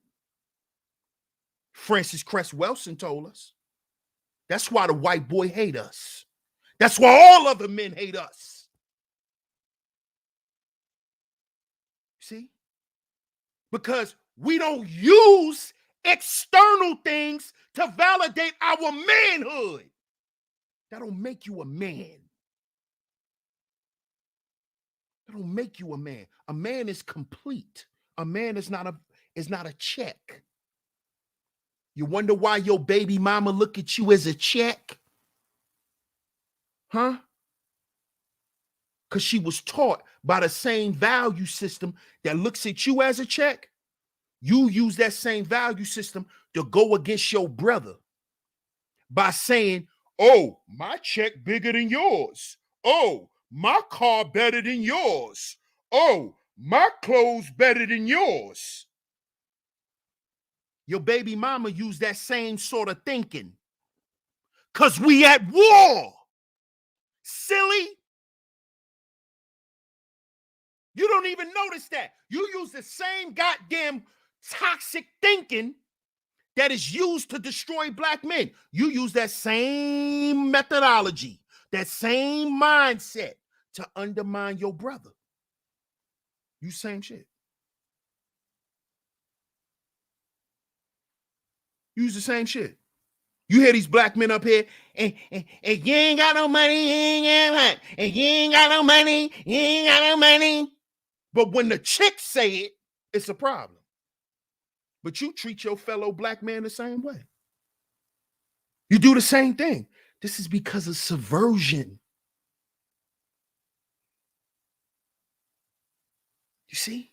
Francis Cress Welsing told us. That's why the white boy hate us. That's why all other men hate us. See? Because we don't use external things to validate our manhood. That don't make you a man. That don't make you a man. A man is complete. A man is not a check. You wonder why your baby mama look at you as a check? Huh? Because she was taught by the same value system that looks at you as a check. You use that same value system to go against your brother by saying, oh, my check bigger than yours. Oh, my car better than yours. Oh, my clothes better than yours. Your baby mama used that same sort of thinking. Because we at war. Silly. You don't even notice that. You use the same goddamn toxic thinking that is used to destroy black men. You use that same methodology, that same mindset to undermine your brother. You same shit. Use the same shit. You hear these black men up here, and you ain't got no money, you ain't got money, and you ain't got no money, you ain't got no money. But when the chicks say it, it's a problem. But you treat your fellow black man the same way. You do the same thing. This is because of subversion. You see?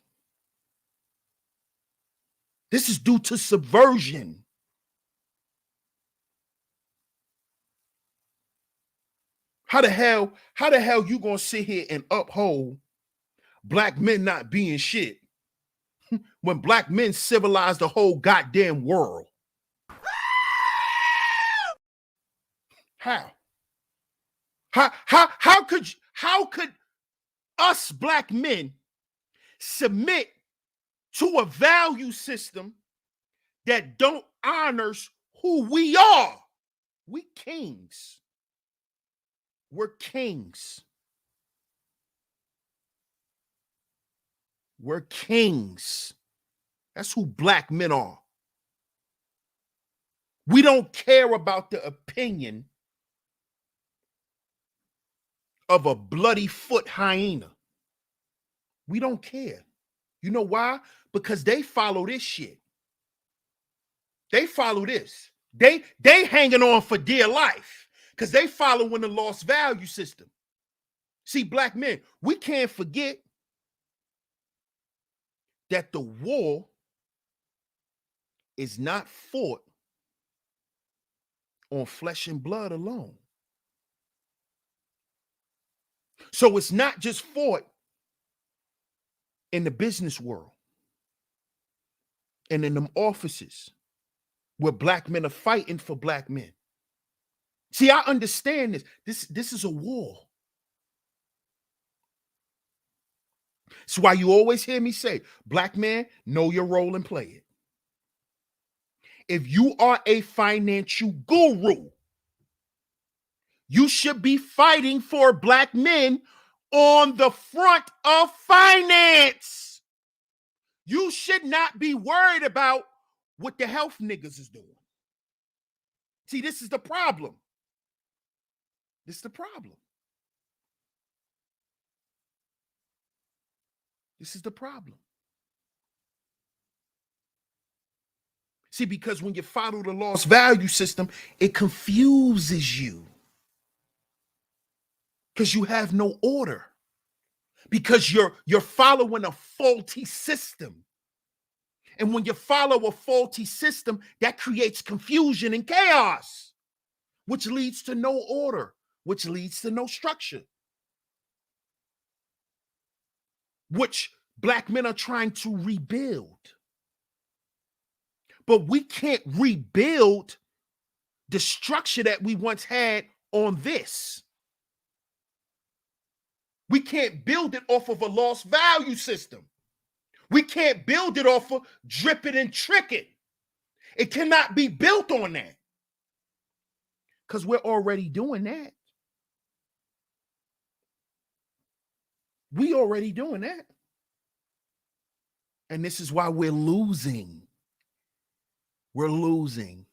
This is due to subversion. How the hell you gonna sit here and uphold black men not being shit when black men civilized the whole goddamn world? How could us black men submit to a value system that don't honors who we are? We kings. We're kings. We're kings. That's who black men are. We don't care about the opinion of a bloody foot hyena. We don't care. You know why? Because they follow this shit. They follow this. They hanging on for dear life because they following the lost value system. See, black men, we can't forget that the war is not fought on flesh and blood alone. So it's not just fought in the business world and in them offices where black men are fighting for black men. See, I understand this. This is a war. That's why you always hear me say, black man, know your role and play it. If you are a financial guru, you should be fighting for black men on the front of finance. You should not be worried about what the health niggas is doing. See, this is the problem. This is the problem. This is the problem. See, because when you follow the lost value system, it confuses you. Because you have no order. Because you're following a faulty system. And when you follow a faulty system, that creates confusion and chaos, which leads to no order, which leads to no structure, which black men are trying to rebuild. But we can't rebuild the structure that we once had on this. We can't build it off of a lost value system. We can't build it off of drip it and trick it. It cannot be built on that. Because we're already doing that. We already doing that. And this is why we're losing. We're losing.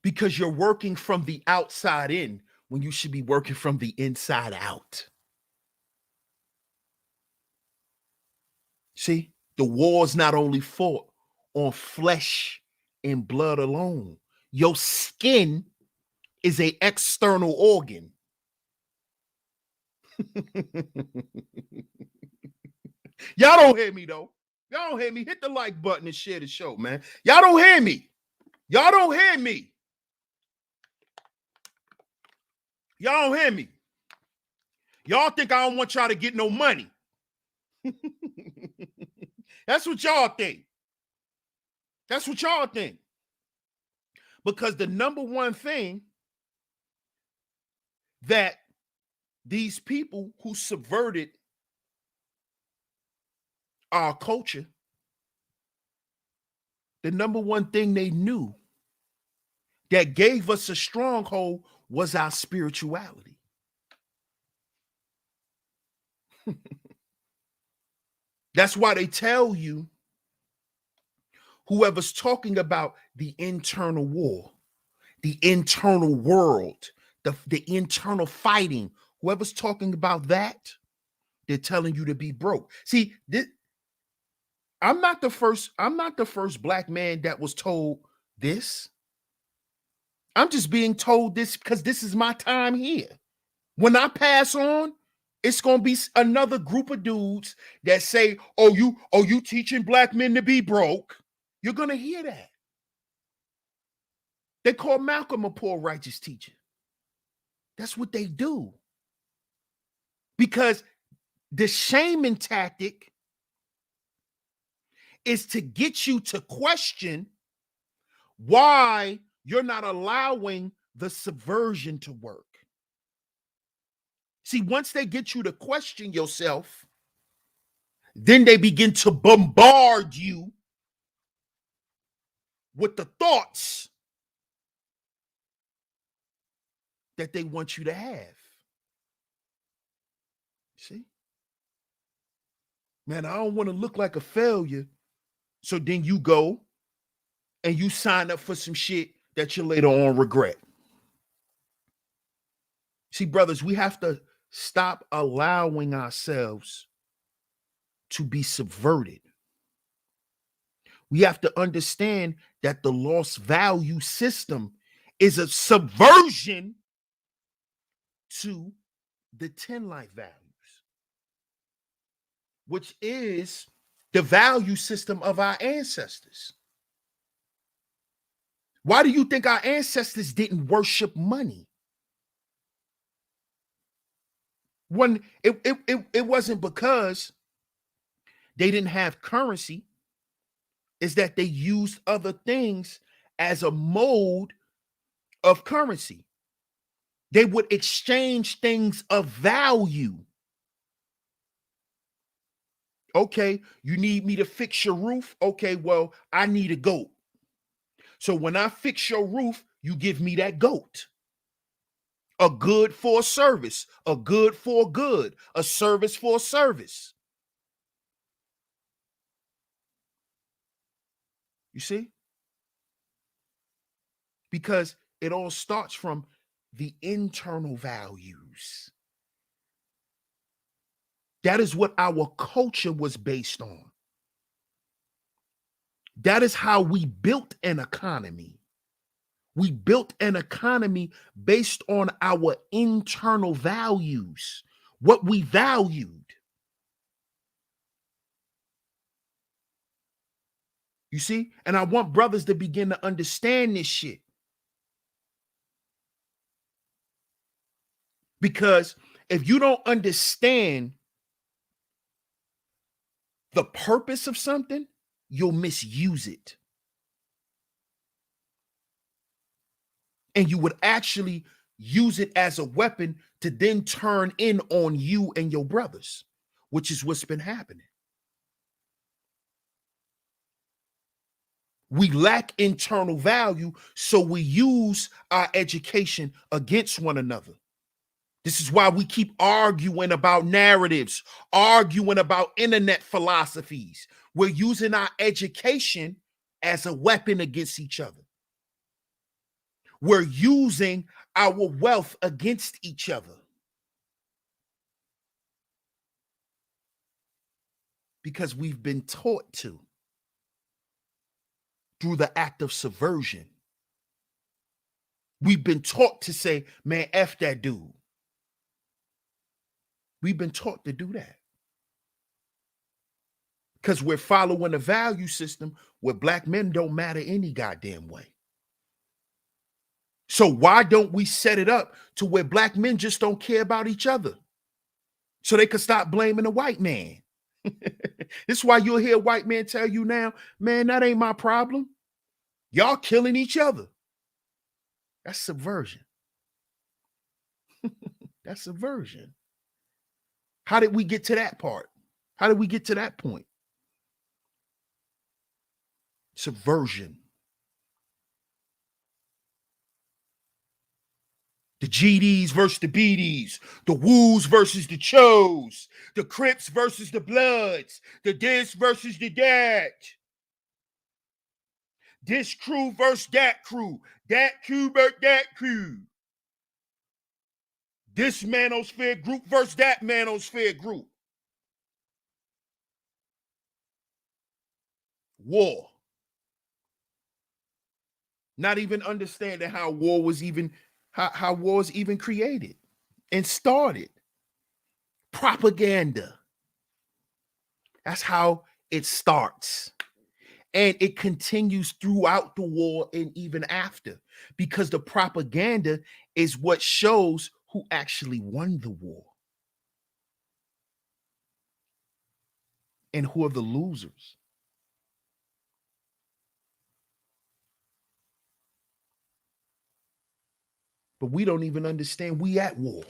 Because you're working from the outside in when you should be working from the inside out. See, the war's not only fought on flesh and blood alone. Your skin is an external organ. Y'all don't hear me, though. Y'all don't hear me. Hit the like button and share the show, man. Y'all don't hear me. Y'all don't hear me. Y'all don't hear me. Y'all think I don't want y'all to get no money. That's what y'all think. That's what y'all think. Because the number one thing that these people who subverted our culture, the number one thing they knew that gave us a stronghold was our spirituality. That's why they tell you, whoever's talking about the internal war, the internal world, the internal fighting, whoever's talking about that, they're telling you to be broke. See, I'm not the first black man that was told this. I'm just being told this because this is my time here. When I pass on, it's gonna be another group of dudes that say, "Oh, you teaching black men to be broke." You're gonna hear that. They call Malcolm a poor righteous teacher. That's what they do. Because the shaming tactic is to get you to question why you're not allowing the subversion to work. See, once they get you to question yourself, then they begin to bombard you with the thoughts that they want you to have. See? Man, I don't want to look like a failure. So then you go and you sign up for some shit that you later on regret. See, brothers, we have to stop allowing ourselves to be subverted. We have to understand that the lost value system is a subversion to the 10 life values, which is the value system of our ancestors. Why do you think our ancestors didn't worship money? When it wasn't because they didn't have currency, is that they used other things as a mode of currency. They would exchange things of value. Okay, you need me to fix your roof? Okay, well, I need a goat. So when I fix your roof, you give me that goat. A good for a service, a good for a good, a service for a service. You see? Because it all starts from the internal values. That is what our culture was based on. That is how we built an economy. We built an economy based on our internal values, what we valued. You see? And I want brothers to begin to understand this shit. Because if you don't understand the purpose of something, you'll misuse it. And you would actually use it as a weapon to then turn in on you and your brothers, which is what's been happening. We lack internal value, so we use our education against one another. This is why we keep arguing about narratives, arguing about internet philosophies. We're using our education as a weapon against each other. We're using our wealth against each other. Because we've been taught to through the act of subversion. We've been taught to say, man, F that dude. We've been taught to do that. Because we're following a value system where black men don't matter any goddamn way. So why don't we set it up to where black men just don't care about each other? So they could stop blaming the white man. This is why you'll hear a white man tell you now, man, that ain't my problem. Y'all killing each other. That's subversion. That's subversion. How did we get to that part? How did we get to that point? Subversion. The GDs versus the BDs, the Woos versus the Chos, the Crips versus the Bloods, the this versus the that. This crew versus that crew versus that crew. This manosphere group versus that manosphere group. War. Not even understanding how war was even how war was even created and started. Propaganda. That's how it starts. And it continues throughout the war and even after, because the propaganda is what shows who actually won the war and who are the losers. But we don't even understand we at war.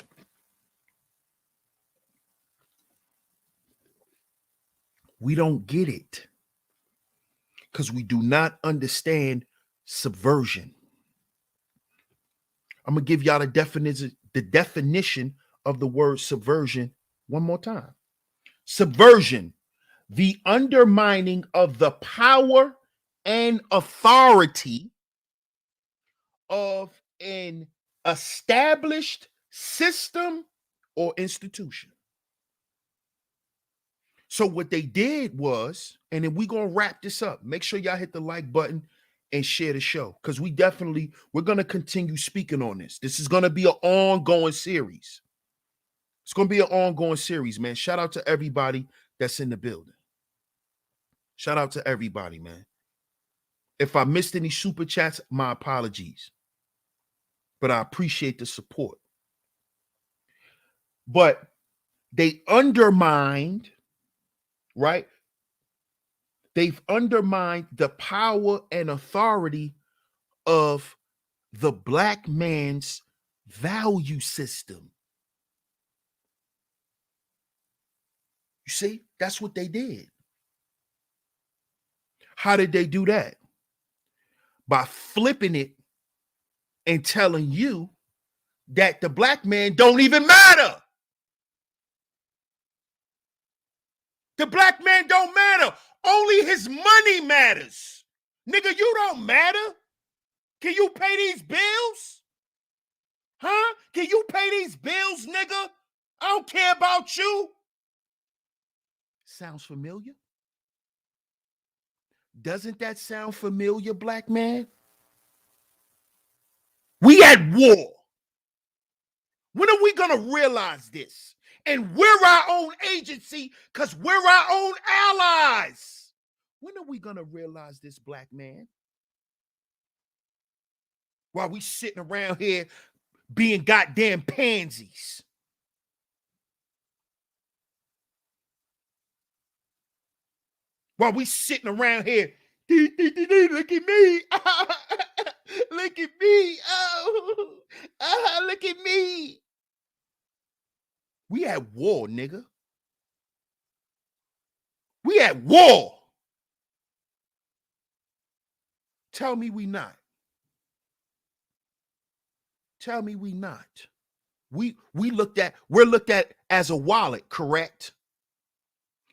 We don't get it because we do not understand subversion. I'm going to give y'all the definition of the word subversion one more time. Subversion, the undermining of the power and authority of an established system or institution. So what they did was, and then we're gonna wrap this up. Make sure y'all hit the like button and share the show, because we're gonna continue speaking on this. This is gonna be an ongoing series. It's gonna be an ongoing series, man. Shout out to everybody that's in the building. Shout out to everybody, man. If I missed any super chats, my apologies. But I appreciate the support. But they undermined, right? They've undermined the power and authority of the black man's value system. You see, that's what they did. How did they do that? By flipping it and telling you that the black man don't even matter. The black man don't matter. Only his money matters. Nigga, you don't matter. Can you pay these bills? Huh? Can you pay these bills, nigga? I don't care about you. Sounds familiar? Doesn't that sound familiar, black man? We at war. When are we gonna realize this? And we're our own agency because we're our own allies. When are we gonna realize this, black man? While we sitting around here being goddamn pansies. While we sitting around here, look at me. Look at me. Oh, look at me. We at war, nigga. We at war. Tell me we not. Tell me we not. We're looked at as a wallet, correct?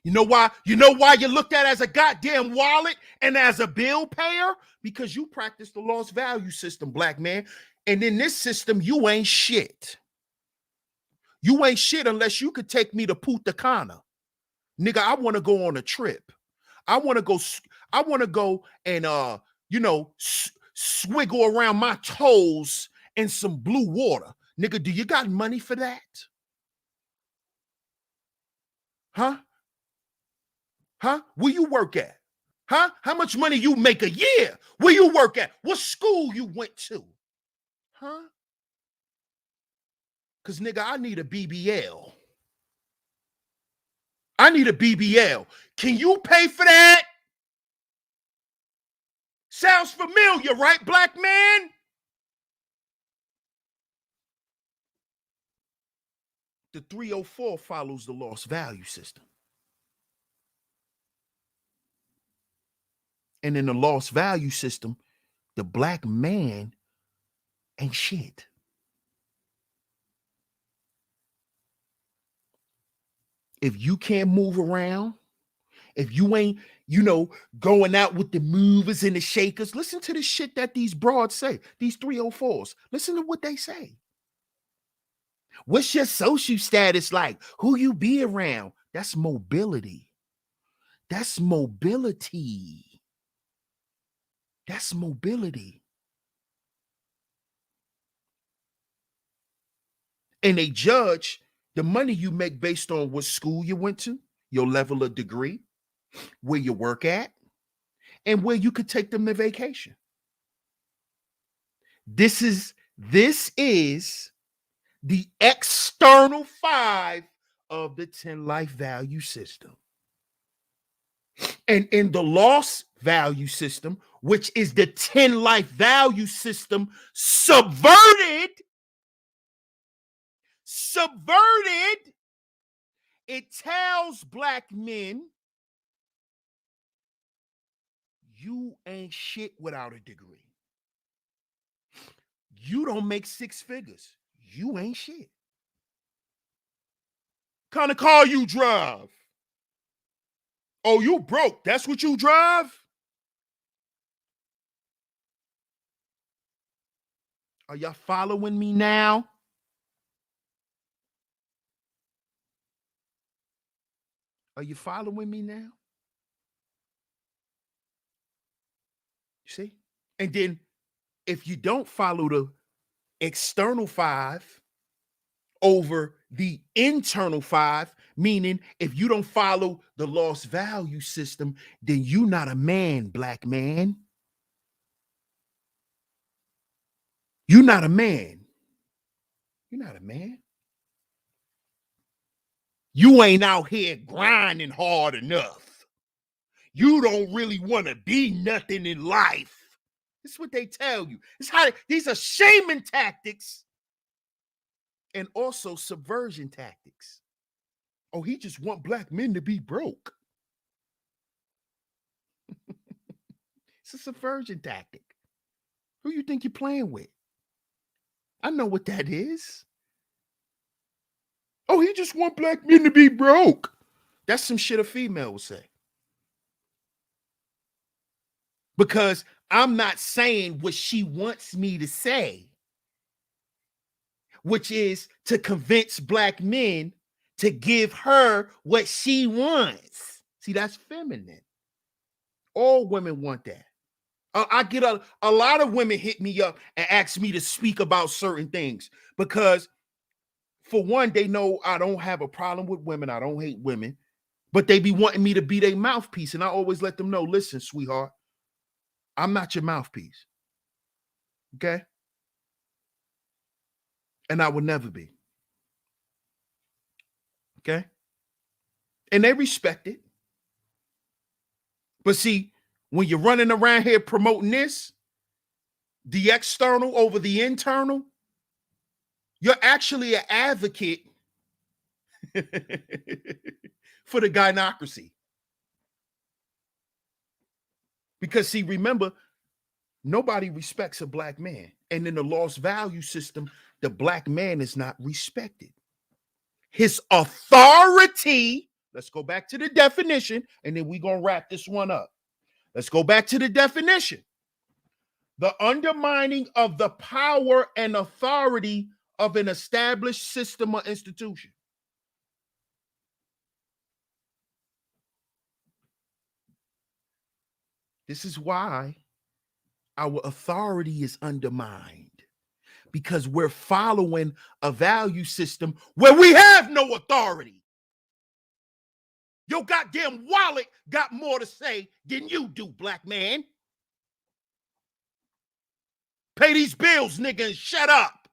You know why? You know why you're looked at as a goddamn wallet and as a bill payer? Because you practice the lost value system, black man. And in this system, you ain't shit. You ain't shit unless you could take me to Punta Cana. Nigga, I want to go on a trip. I want to go and swiggle around my toes in some blue water. Nigga, do you got money for that? Huh? Huh? Where you work at? Huh? How much money you make a year? Where you work at? What school you went to? Huh? Because, nigga, I need a BBL. I need a BBL. Can you pay for that? Sounds familiar, right, black man? The 304 follows the lost value system. And in the lost value system, the black man ain't shit. If you can't move around, if you ain't, going out with the movers and the shakers, listen to the shit that these broads say, these 304s. Listen to what they say. What's your social status like? Who you be around? That's mobility. That's mobility. That's mobility. And they judge the money you make based on what school you went to, your level of degree, where you work at, and where you could take them to vacation. This is the external 5 of the 10 life value system. And in the lost value system, which is the 10 life value system subverted, it tells black men, you ain't shit without a degree. You don't make 6 figures. You ain't shit. Kind of car you drive? Oh, you broke. That's what you drive? Are y'all following me now? Are you following me now? You see? And then if you don't follow the external 5 over the internal 5, meaning if you don't follow the lost value system, then you're not a man, black man. You're not a man. You're not a man. You ain't out here grinding hard enough. You don't really want to be nothing in life. This is what they tell you. It's how these are shaming tactics and also subversion tactics. Oh, he just want black men to be broke. It's a subversion tactic. Who you think you're playing with? I know what that is. Oh, he just want black men to be broke. That's some shit a female will say. Because I'm not saying what she wants me to say, which is to convince black men to give her what she wants. See, that's feminine. All women want that. I get a lot of women hit me up and ask me to speak about certain things because, for one, they know I don't have a problem with women. I don't hate women, but they be wanting me to be their mouthpiece. And I always let them know, listen, sweetheart, I'm not your mouthpiece. Okay? And I will never be. Okay? And they respect it. But see, when you're running around here promoting this, the external over the internal, you're actually an advocate for the gynocracy. Because, see, remember, nobody respects a black man. And in the lost value system, the black man is not respected. His authority, let's go back to the definition, and then we're going to wrap this one up. Let's go back to the definition. The undermining of the power and authority of an established system or institution. This is why our authority is undermined, because we're following a value system where we have no authority. Your goddamn wallet got more to say than you do, black man. Pay these bills, nigga, and shut up.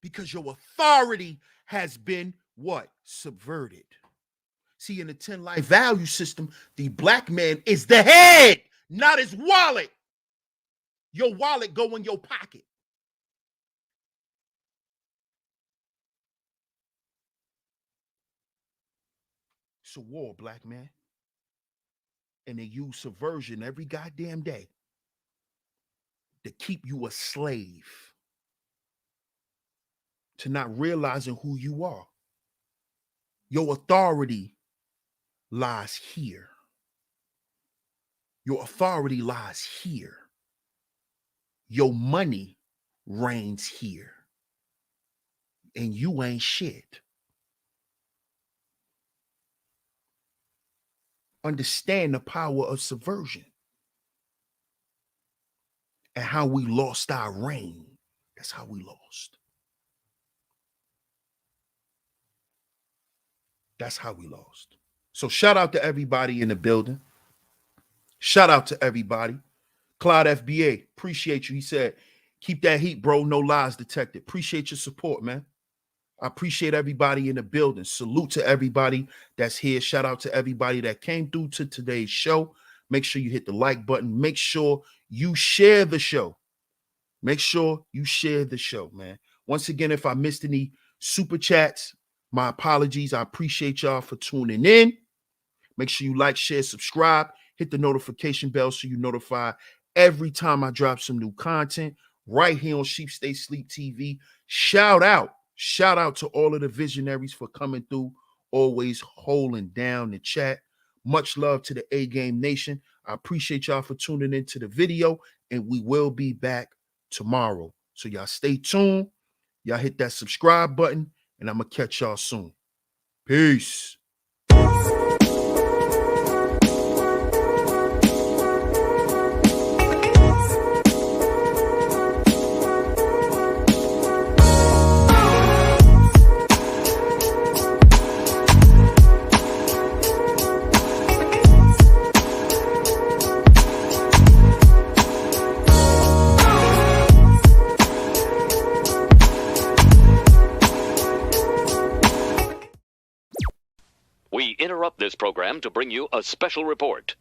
Because your authority has been what? Subverted. See, in the 10 life value system, the black man is the head, not his wallet. Your wallet go in your pocket. It's a war, black man. And they use subversion every goddamn day to keep you a slave, to not realizing who you are. Your authority lies here. Your authority lies here. Your money reigns here. And you ain't shit. Understand the power of subversion and how we lost our reign. That's how we lost. That's how we lost. So shout out to everybody in the building. Shout out to everybody. Cloud FBA, appreciate you. He said, keep that heat, bro. No lies detected. Appreciate your support, man. I appreciate everybody in the building. Salute to everybody that's here. Shout out to everybody that came through to today's show. Make sure you hit the like button. Make sure you share the show. Make sure you share the show, man. Once again, if I missed any super chats, my apologies. I appreciate y'all for tuning in. Make sure you like, share, subscribe. Hit the notification bell so you're notified every time I drop some new content right here on Sheep Stay Sleep TV. Shout out to all of the visionaries for coming through, always holding down the chat. Much love to the A-Game Nation. I appreciate y'all for tuning into the video, and we will be back tomorrow. So y'all stay tuned Y'all hit that subscribe button, and I'm going to catch y'all soon. Peace. We interrupt this program to bring you a special report.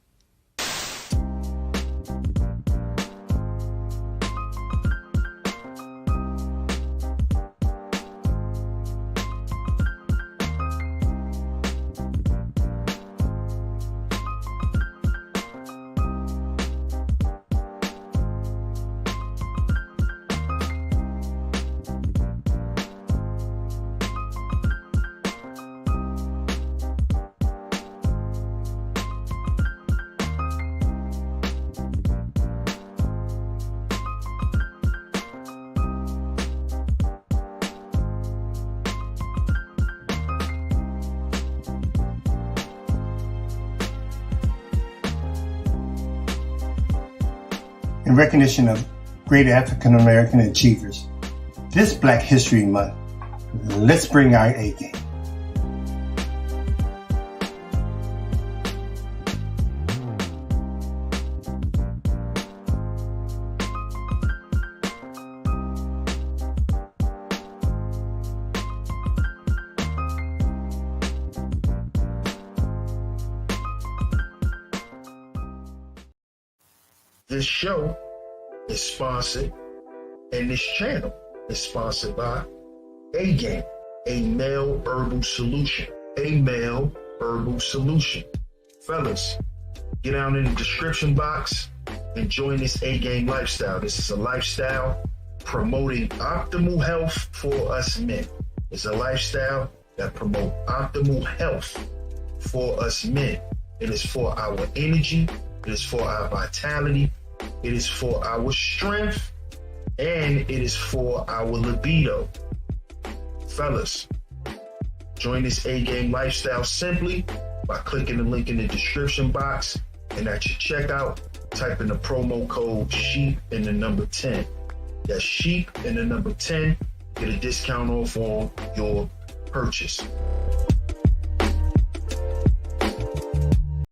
In recognition of great African American achievers, this Black History Month, let's bring our A game. This show is sponsored, and this channel is sponsored by A Game, a male herbal solution. A male herbal solution. Fellas, get down in the description box and join this A Game lifestyle. This is a lifestyle promoting optimal health for us men. It's a lifestyle that promotes optimal health for us men. It is for our energy. It is for our vitality. It is for our strength, and it is for our libido. Fellas, join this A-Game lifestyle simply by clicking the link in the description box, and at your checkout, type in the promo code SHEEP and the number 10. That's SHEEP and the number 10. Get a discount off on your purchase.